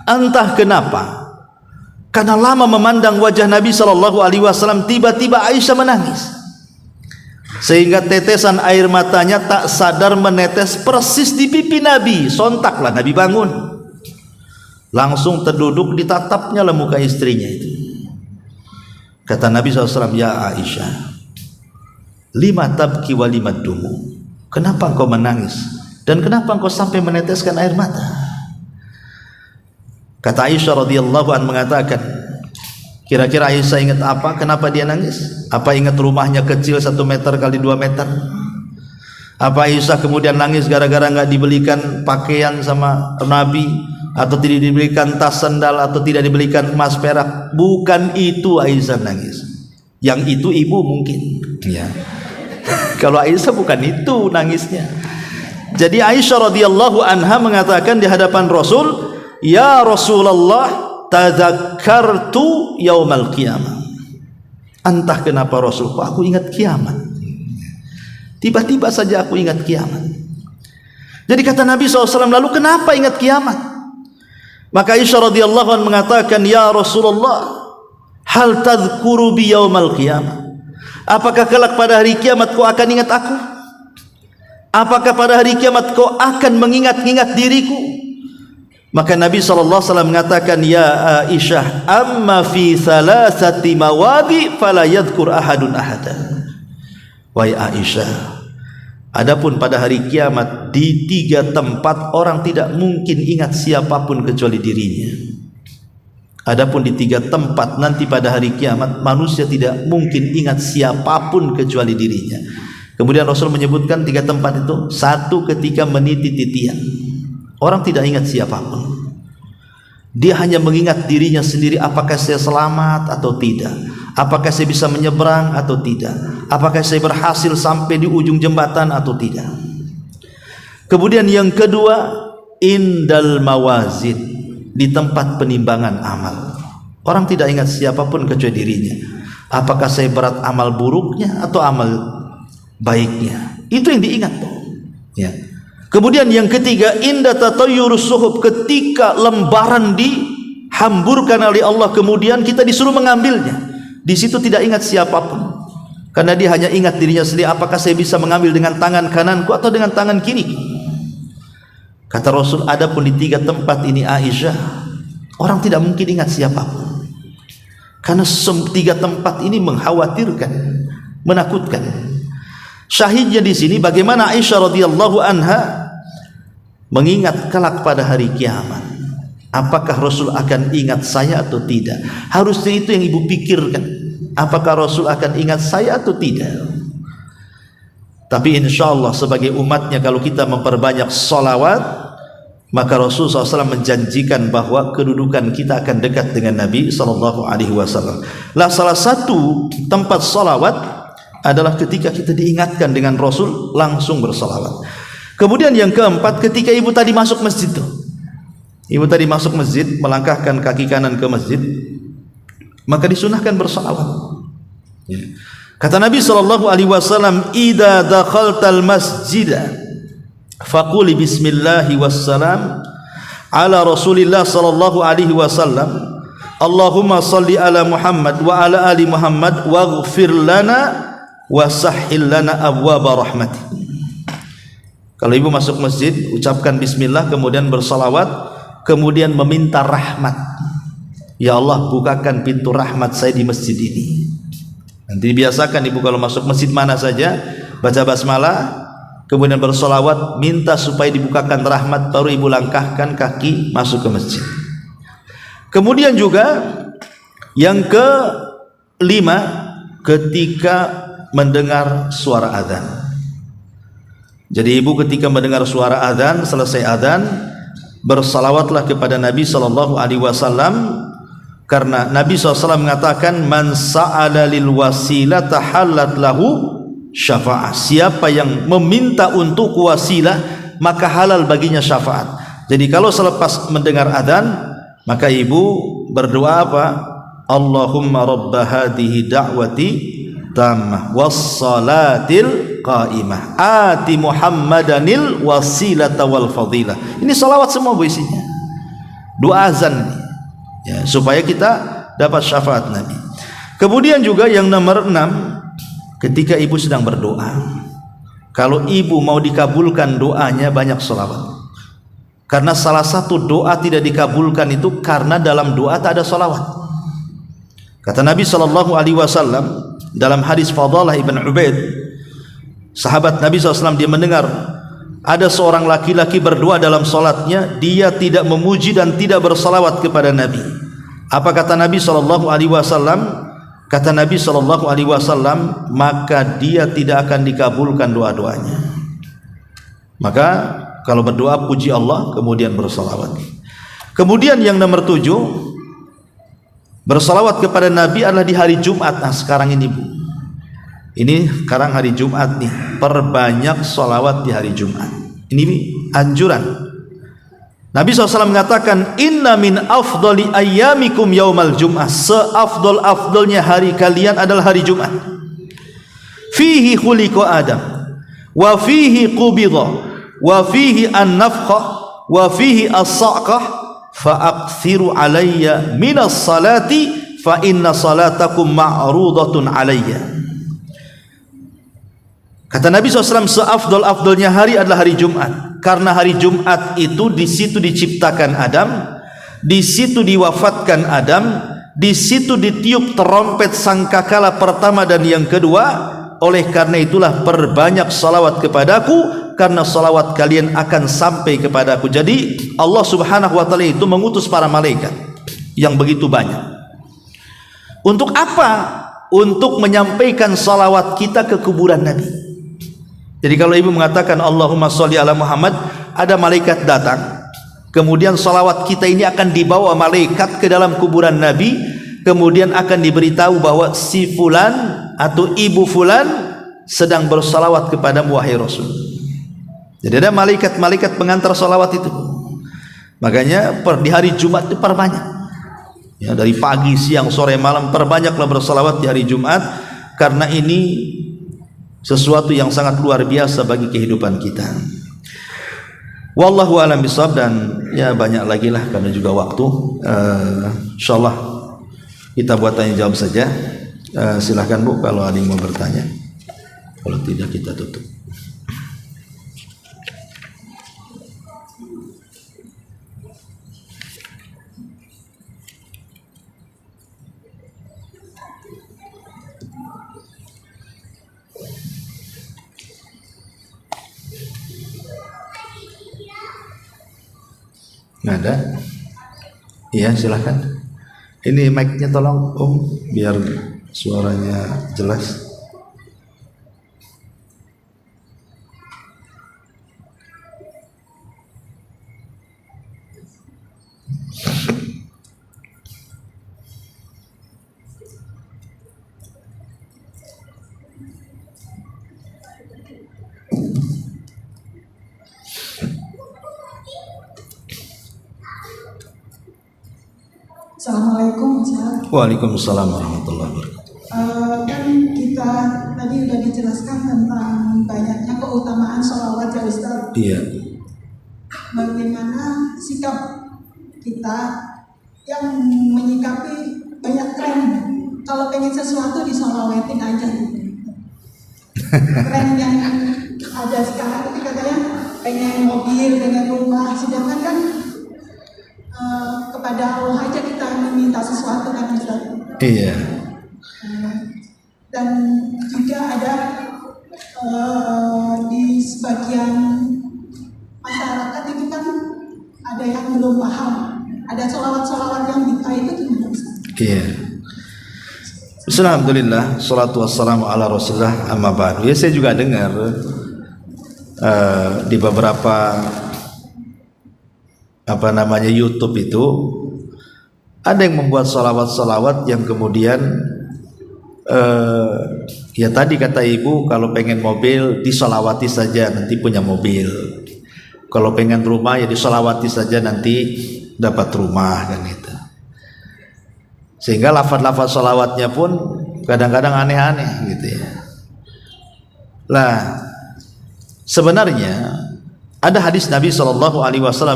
Entah kenapa, karena lama memandang wajah Nabi SAW, tiba-tiba Aisyah menangis, sehingga tetesan air matanya tak sadar menetes persis di pipi Nabi. Sontaklah Nabi bangun, langsung terduduk, ditatapnya lah muka istrinya itu. Kata Nabi SAW, ya Aisyah, lima tabki wa lima dumu, kenapa engkau menangis dan kenapa engkau sampai meneteskan air mata? Kata Aisyah radhiyallahu anha mengatakan, kira-kira Aisyah ingat apa? Kenapa dia nangis? Apa ingat rumahnya kecil 1 meter kali 2 meter? Apa Aisyah kemudian nangis gara-gara nggak dibelikan pakaian sama Nabi, atau tidak dibelikan tas sandal, atau tidak dibelikan emas perak? Bukan itu Aisyah nangis. Yang itu ibu mungkin. Ya. Kalau Aisyah bukan itu nangisnya. Jadi Aisyah radhiyallahu anha mengatakan di hadapan Rasul, ya Rasulullah, tadzakkartu yaumal qiyamah. Entah kenapa Rasul, aku ingat kiamat. Tiba-tiba saja aku ingat kiamat. Jadi kata Nabi SAW, lalu kenapa ingat kiamat? Maka Aisyah radhiyallahu anha mengatakan, ya Rasulullah, hal tadhkuru bi yaumal qiyamah? Apakah kelak pada hari kiamat kau akan ingat aku? Apakah pada hari kiamat kau akan mengingat-ingat diriku? Maka Nabi SAW mengatakan, ya Aisyah, amma fi thalathati mawadi fala yadhkur ahadun ahada. Wahai Aisyah, adapun pada hari kiamat di 3 tempat orang tidak mungkin ingat siapapun kecuali dirinya. Adapun di 3 tempat nanti pada hari kiamat manusia tidak mungkin ingat siapapun kecuali dirinya. Kemudian Rasul menyebutkan 3 tempat itu. 1, ketika meniti titian, orang tidak ingat siapapun. Dia hanya mengingat dirinya sendiri, apakah saya selamat atau tidak, apakah saya bisa menyeberang atau tidak, apakah saya berhasil sampai di ujung jembatan atau tidak. Kemudian yang kedua, indal mawazin, di tempat penimbangan amal. Orang tidak ingat siapapun kecuali dirinya. Apakah saya berat amal buruknya atau amal baiknya? Itu yang diingat, ya. Kemudian yang ketiga, inda tatayyurus suhub, ketika lembaran dihamburkan oleh Allah, kemudian kita disuruh mengambilnya. Di situ tidak ingat siapapun, karena dia hanya ingat dirinya sendiri. Apakah saya bisa mengambil dengan tangan kananku atau dengan tangan kiri? Kata Rasul, adapun di tiga tempat ini Aisyah, orang tidak mungkin ingat siapapun, karena tiga tempat ini mengkhawatirkan, menakutkan. Syahidnya di sini bagaimana Aisyah radhiyallahu anha mengingat kelak pada hari kiamat. Apakah Rasul akan ingat saya atau tidak? Harusnya itu yang ibu pikirkan. Apakah Rasul akan ingat saya atau tidak? Tapi insya Allah sebagai umatnya, kalau kita memperbanyak salawat, maka Rasul SAW menjanjikan bahwa kedudukan kita akan dekat dengan Nabi SAW. Lah, salah satu tempat salawat adalah ketika kita diingatkan dengan Rasul, langsung bersalawat. Kemudian yang keempat, ketika ibu tadi masuk masjid, ibu tadi masuk masjid, melangkahkan kaki kanan ke masjid, maka disunahkan bersalawat. Kata Nabi SAW, idza dakhaltal masjida faquli bismillahi wassalam ala Rasulillah sallallahu alaihi wasallam, Allahumma salli ala Muhammad wa ala ali Muhammad waghfir lana wa sahhil lana abwaaba rahmatik. Kalau ibu masuk masjid, ucapkan bismillah, kemudian bersalawat, kemudian meminta rahmat. Ya Allah, bukakan pintu rahmat saya di masjid ini. Nanti dibiasakan ibu kalau masuk masjid mana saja, baca basmalah, kemudian bersalawat, minta supaya dibukakan rahmat, baru ibu langkahkan kaki masuk ke masjid. Kemudian juga yang kelima, ketika mendengar suara azan. Jadi ibu ketika mendengar suara azan, selesai azan, bersalawatlah kepada Nabi SAW, karena Nabi SAW mengatakan, man sa'ala lil wasilah tahallat lahu syafa'ah. Siapa yang meminta untuk wasilah, maka halal baginya syafaat. Jadi kalau selepas mendengar azan, maka ibu berdoa apa? Allahumma rabba hadhihi da'wati tammah wassalatil qaimah ati Muhammadanil wasilata wal fadilah. Ini salawat semua bu isinya, doa azan ini, ya, supaya kita dapat syafaat Nabi. Kemudian juga yang nomor 6, ketika ibu sedang berdoa, kalau ibu mau dikabulkan doanya, banyak salawat. Karena salah satu doa tidak dikabulkan itu karena dalam doa tak ada salawat. Kata Nabi SAW dalam hadis Fadalah ibn Ubaid, sahabat Nabi SAW, dia mendengar ada seorang laki-laki berdoa dalam salatnya, dia tidak memuji dan tidak bersalawat kepada Nabi. Apa kata Nabi SAW? Kata Nabi SAW, maka dia tidak akan dikabulkan doa-doanya. Maka kalau berdoa puji Allah, kemudian bersalawat. Kemudian yang nomor 7, bersalawat kepada Nabi adalah di hari Jumat. Nah sekarang ini bu, ini sekarang hari Jumat nih, perbanyak salawat di hari Jumat. Ini anjuran. Nabi SAW mengatakan, inna min afdali ayyamikum yaumal jum'ah, seafdol-afdolnya hari kalian adalah hari Jumat. Fihi khuliqa Adam, wa fihi qubidha, wa fihi an-nafkhah, wa fihi as-sa'qah, fa'akthiru alayya minas salati, fa inna salatakum ma'rudatun alayya. Kata Nabi SAW, seafdol-afdolnya hari adalah hari Jumat, karena hari Jumat itu di situ diciptakan Adam, di situ diwafatkan Adam, di situ ditiup terompet sangkakala pertama dan yang kedua. Oleh karena itulah perbanyak salawat kepadaku, karena salawat kalian akan sampai kepadaku. Jadi Allah Subhanahu wa taala itu mengutus para malaikat yang begitu banyak. Untuk apa? Untuk menyampaikan salawat kita ke kuburan Nabi. Jadi kalau ibu mengatakan Allahumma sholli ala Muhammad, ada malaikat datang, Kemudian salawat kita ini akan dibawa malaikat ke dalam kuburan Nabi, kemudian akan diberitahu bahwa si fulan atau ibu fulan sedang bersalawat kepada wahai Rasul. Jadi ada malaikat-malaikat pengantar salawat itu. Makanya di hari Jumat itu perbanyak. Ya, dari pagi, siang, sore, malam perbanyaklah bersalawat di hari Jumat, karena ini sesuatu yang sangat luar biasa bagi kehidupan kita. Wallahu a'lam bishawab. Dan ya banyak lagi lah karena juga waktu. Insyaallah kita buat tanya jawab saja. Silahkan Bu kalau ada yang mau bertanya. Kalau tidak kita tutup. Nggak ada? Iya silahkan. Ini mic-nya tolong biar suaranya jelas. Assalamualaikum Ustaz. Waalaikumsalam warahmatullahi wabarakatuh. Kan kita tadi sudah dijelaskan tentang banyaknya keutamaan sholawat ya Ustaz. Iya. Bagaimana sikap kita yang menyikapi banyak tren? Kalau pengen sesuatu disolawatin aja. Tren yang ada sekarang itu katanya pengen mobil, pengen rumah, sedangkan kan kepada Allah aja kita meminta sesuatu kan Ustaz. Iya. Dan juga ada di sebagian masyarakat itu kan ada yang belum paham. Ada sholawat-sholawat yang bid'ah itu gimana Ustaz? Iya. Alhamdulillah, salatu wassalamu ala Rasulullah, amma ba'du. Ya saya juga dengar di beberapa YouTube itu ada yang membuat salawat-salawat yang kemudian ya tadi kata ibu, kalau pengen mobil disolawati saja nanti punya mobil, kalau pengen rumah ya disolawati saja nanti dapat rumah, kan itu. Sehingga lafaz-lafaz salawatnya pun kadang-kadang aneh-aneh gitu ya. Lah sebenarnya ada hadis Nabi SAW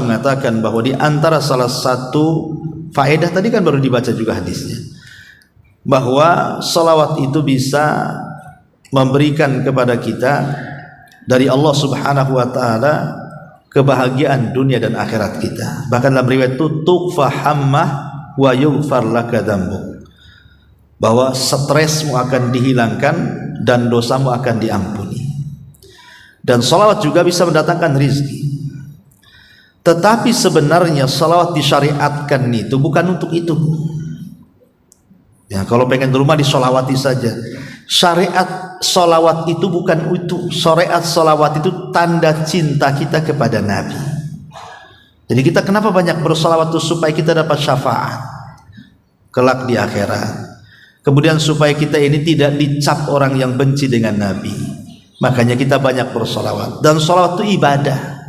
mengatakan bahwa di antara salah satu faedah, tadi kan baru dibaca juga hadisnya, bahwa salawat itu bisa memberikan kepada kita dari Allah Subhanahu wa taala kebahagiaan dunia dan akhirat kita. Bahkan dalam riwayat itu tuqfa hammah wa yughfar laka dzambuk, bahwa stresmu akan dihilangkan dan dosamu akan diampuni. Dan salawat juga bisa mendatangkan rizki. Tetapi sebenarnya salawat disyariatkan itu bukan untuk itu. Ya, kalau pengen rumah disolawati saja. Syariat salawat itu bukan itu. Syariat salawat itu tanda cinta kita kepada Nabi. Jadi kita kenapa banyak bersalawat itu? Supaya kita dapat syafaat kelak di akhirat. Kemudian supaya kita ini tidak dicap orang yang benci dengan Nabi. Makanya kita banyak bersalawat. Dan salawat itu ibadah,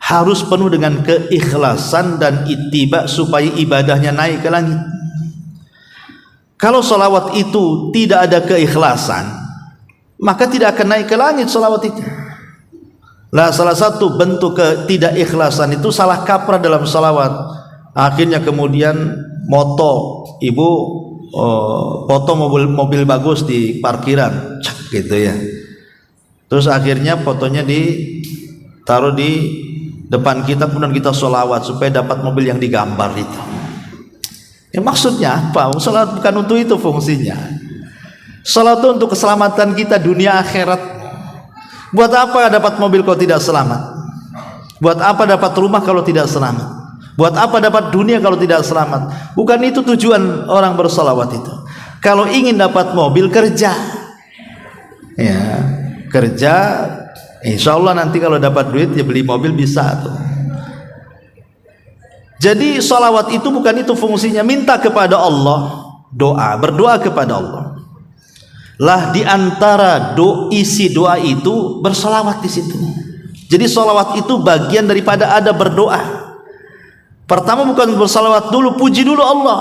harus penuh dengan keikhlasan dan ittiba supaya ibadahnya naik ke langit. Kalau salawat itu tidak ada keikhlasan, maka tidak akan naik ke langit salawat itu. Nah, salah satu bentuk ketidakikhlasan itu salah kaprah dalam salawat. Akhirnya kemudian ibu foto mobil bagus di parkiran, gitu ya. Terus akhirnya fotonya ditaruh di depan kita, kemudian kita sholawat supaya dapat mobil yang digambar itu. Ya maksudnya apa? Salat bukan untuk itu fungsinya. Salat itu untuk keselamatan kita dunia akhirat. Buat apa dapat mobil kalau tidak selamat? Buat apa dapat rumah kalau tidak selamat? Buat apa dapat dunia kalau tidak selamat? Bukan itu tujuan orang bersalawat itu. Kalau ingin dapat mobil, kerja. Ya, kerja, insya Allah nanti kalau dapat duit ya beli mobil bisa tuh. Jadi salawat itu bukan itu fungsinya, minta kepada Allah, doa, berdoa kepada Allah. Lah di antara isi doa itu bersalawat di situ. Jadi salawat itu bagian daripada ada berdoa. Pertama bukan bersalawat dulu, puji dulu Allah.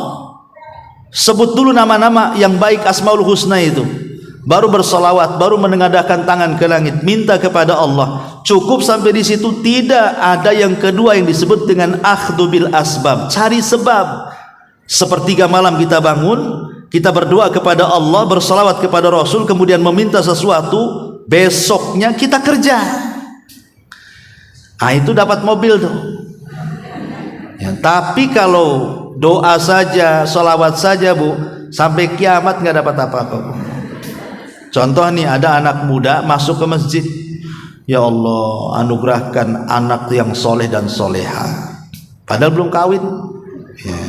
Sebut dulu nama-nama yang baik, Asmaul Husna itu. Baru bersalawat, baru menengadahkan tangan ke langit, minta kepada Allah. Cukup sampai di situ, tidak ada yang kedua yang disebut dengan akhdhu bil asbab, cari sebab. Sepertiga malam kita bangun, kita berdoa kepada Allah, bersalawat kepada Rasul, kemudian meminta sesuatu, besoknya kita kerja. Ah, itu dapat mobil tuh. Ya, tapi kalau doa saja, salawat saja Bu, sampai kiamat nggak dapat apa-apa. Contoh nih, ada anak muda masuk ke masjid, ya Allah anugerahkan anak yang soleh dan soleha, padahal belum kawin. Ya.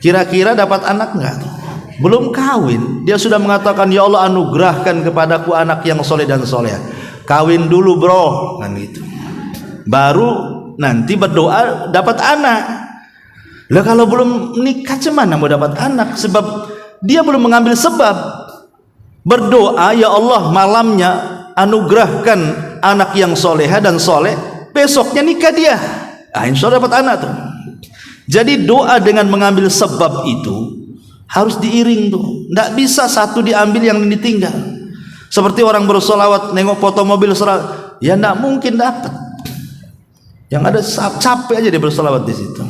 Kira-kira dapat anak nggak? Belum kawin, dia sudah mengatakan ya Allah anugerahkan kepadaku anak yang soleh dan soleha. Kawin dulu bro, kan gitu. Baru nanti berdoa dapat anak. Lah kalau belum nikah gimana mau dapat anak? Sebab dia belum mengambil sebab. Berdoa ya Allah malamnya anugerahkan anak yang soleha dan soleh, besoknya nikah dia. Ah, insya Allah dapat anak tuh. Jadi doa dengan mengambil sebab itu harus diiring tuh. Tidak bisa satu diambil yang ditinggal. Seperti orang bersolawat nengok foto mobil solawat, ya tidak mungkin dapat. Yang ada capek aja dia bersolawat di situ.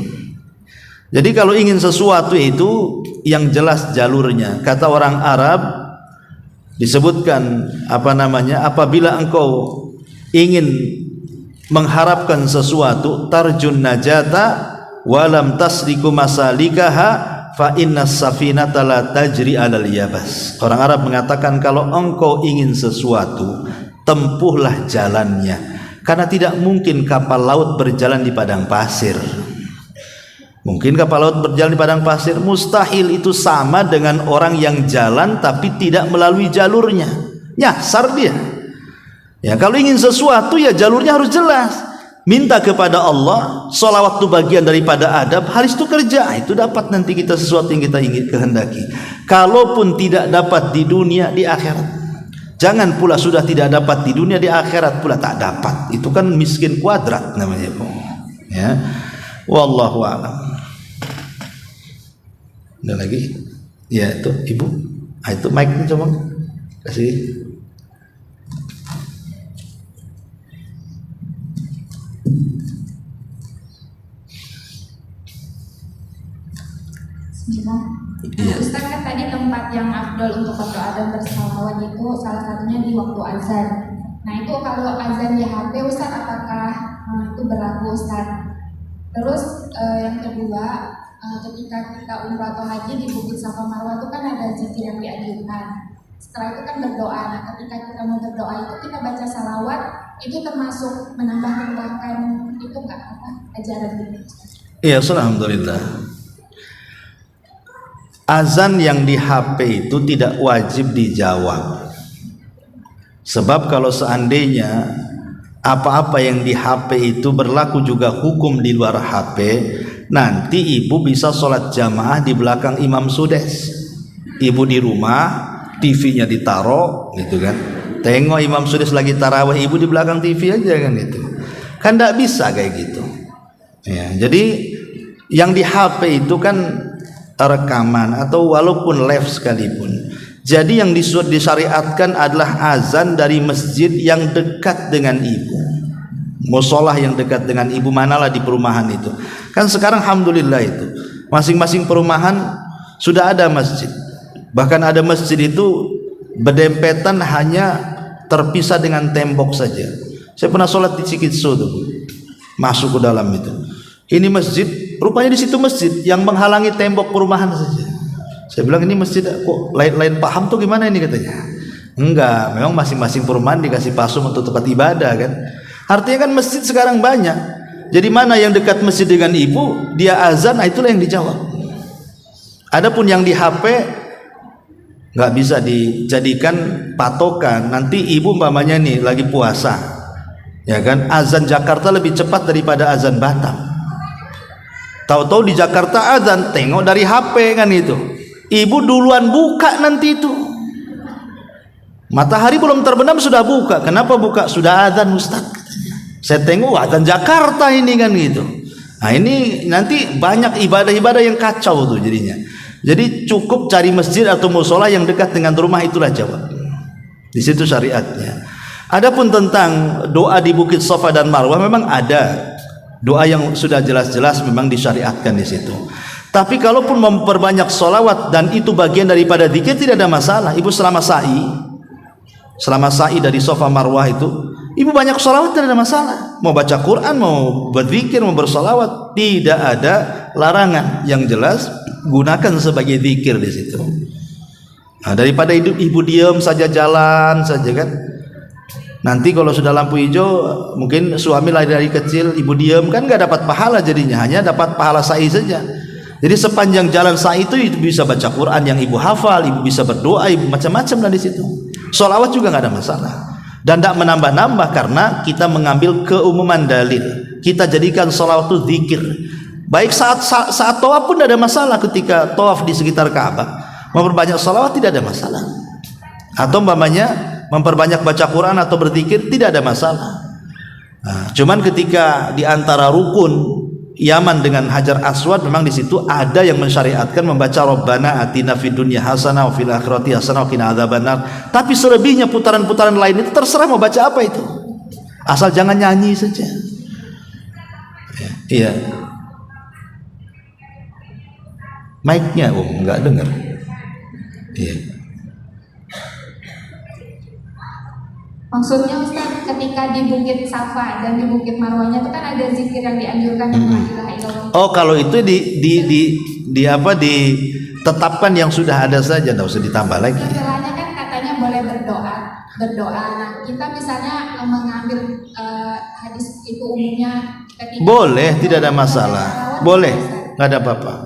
Jadi kalau ingin sesuatu itu yang jelas jalurnya. Kata orang Arab disebutkan apabila engkau ingin mengharapkan sesuatu, tarjun najata walam tasriku masalikaha fa innas safinata la tajri alal yabas. Orang Arab mengatakan kalau engkau ingin sesuatu, tempuhlah jalannya, karena tidak mungkin kapal laut berjalan di padang pasir. Mungkin kapal laut berjalan di padang pasir, mustahil. Itu sama dengan orang yang jalan tapi tidak melalui jalurnya, nyasar dia. Ya, kalau ingin sesuatu ya jalurnya harus jelas. Minta kepada Allah, sholawat itu bagian daripada adab, harus itu kerja, itu dapat nanti kita sesuatu yang kita ingin kehendaki. Kalaupun tidak dapat di dunia, di akhirat. Jangan pula sudah tidak dapat di dunia, di akhirat pula tak dapat. Itu kan miskin kuadrat namanya, ya. Wallahu a'lam. Ada lagi? Ya itu Ibu. Ah, itu mic-nya coba kasih. Iya. Ustaz kan tadi tempat yang afdol untuk berdoa dan bersalawat itu salah satunya di waktu azan. Nah itu kalau azan di HP Ustaz apakah itu berlaku Ustaz? Terus yang kedua, ketika kita umrah atau haji di Bukit Safa Marwah itu kan ada zikir yang dianjurkan. Setelah itu kan berdoa. Nah ketika kita mau berdoa itu kita baca salawat, itu termasuk menambahkan itu nggak ajaran gitu? Iya, alhamdulillah. Azan yang di HP itu tidak wajib dijawab. Sebab kalau seandainya apa-apa yang di HP itu berlaku juga hukum di luar HP, nanti ibu bisa sholat jamaah di belakang Imam Sudes. Ibu di rumah, TV-nya ditaruh, gitu kan. Tengok Imam Sudes lagi tarawih, ibu di belakang TV aja kan itu. Kan tidak bisa kayak gitu. Ya, jadi yang di HP itu kan rekaman atau walaupun live sekalipun. Jadi yang disyariatkan adalah azan dari masjid yang dekat dengan ibu, musolah yang dekat dengan ibu, manalah di perumahan itu. Kan sekarang alhamdulillah itu masing-masing perumahan sudah ada masjid. Bahkan ada masjid itu berdempetan, hanya terpisah dengan tembok saja. Saya pernah sholat di Cikitso tuh, masuk ke dalam itu. Ini masjid, rupanya di situ masjid yang menghalangi tembok perumahan saja. Saya bilang ini masjid kok lain paham tuh gimana ini katanya. Enggak, memang masing-masing perumahan dikasih pasum untuk tempat ibadah kan. Artinya kan masjid sekarang banyak. Jadi mana yang dekat masjid dengan ibu, dia azan, nah itulah yang dijawab. Adapun yang di HP nggak bisa dijadikan patokan. Nanti ibu umpamanya nih lagi puasa, ya kan, azan Jakarta lebih cepat daripada azan Batam. Tahu-tahu di Jakarta azan, tengok dari HP kan itu. Ibu duluan buka nanti itu. Matahari belum terbenam sudah buka. Kenapa buka? Sudah azan Ustaz katanya. Saya tengok azan Jakarta ini kan gitu. Nah ini nanti banyak ibadah-ibadah yang kacau tuh jadinya. Jadi cukup cari masjid atau musola yang dekat dengan rumah, itulah jawab. Di situ syariatnya. Adapun tentang doa di Bukit Safa dan Marwah memang ada. Doa yang sudah jelas-jelas memang disyariatkan di situ. Tapi kalaupun memperbanyak solawat dan itu bagian daripada zikir, tidak ada masalah. Ibu selama sa'i dari Safa Marwah itu, ibu banyak solawat, tidak ada masalah. Mau baca Quran, mau berzikir, mau bersolawat, tidak ada larangan. Yang jelas gunakan sebagai zikir di situ. Nah, daripada ibu diam saja, jalan saja kan. Nanti kalau sudah lampu hijau, mungkin suami lari dari kecil, ibu diam kan nggak dapat pahala jadinya, hanya dapat pahala sa'i saja. Jadi sepanjang jalan sa'i itu ibu bisa baca Quran yang ibu hafal, ibu bisa berdoa, ibu macam-macam lah di situ. Sholawat juga nggak ada masalah. Dan tidak menambah-nambah karena kita mengambil keumuman dalil. Kita jadikan sholawat itu zikir. Baik saat tawaf pun tidak ada masalah. Ketika tawaf di sekitar Ka'bah, memperbanyak sholawat tidak ada masalah. Atau umpamanya memperbanyak baca Quran atau berzikir tidak ada masalah. Nah, cuman ketika di antara rukun Yaman dengan Hajar Aswad, memang di situ ada yang mensyariatkan membaca Rabbana atina fid dunya hasanah wa fil akhirati hasanah wa qina adzabannar. Tapi selebihnya putaran-putaran lain itu terserah mau baca apa itu. Asal jangan nyanyi saja. Iya. Mic-nya enggak dengar. Iya. Maksudnya Ustaz, ketika di Bukit Safa dan di Bukit Marwahnya itu kan ada zikir yang dianjurkan yang la ilaha illallah. Oh, kalau itu ditetapkan yang sudah ada saja, tidak usah ditambah lagi. Istilahnya kan katanya boleh berdoa. Nah, kita misalnya mengambil hadis itu umumnya ketika boleh, tidak ada masalah. Boleh, nggak ada apa-apa.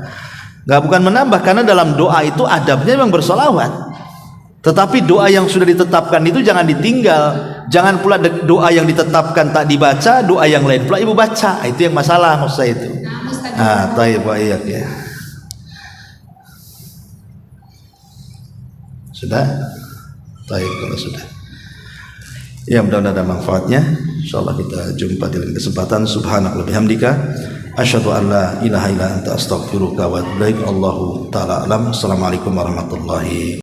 Nggak, bukan menambah, karena dalam doa itu adabnya memang bersolawat. Tetapi doa yang sudah ditetapkan itu jangan ditinggal. Jangan pula doa yang ditetapkan tak dibaca, doa yang lain pula ibu baca. Itu yang masalah maksud saya itu. Taib wa iyyak ya. Sudah? Taib kalau sudah. Ya, mudah-mudahan ada manfaatnya. Insyaallah kita jumpa di lain kesempatan. Subhanakallahumma bihamdika asyhadu an la ilaha illa anta astaghfiruka wa atubu ilaik. Allahu taala alam. Assalamualaikum warahmatullahi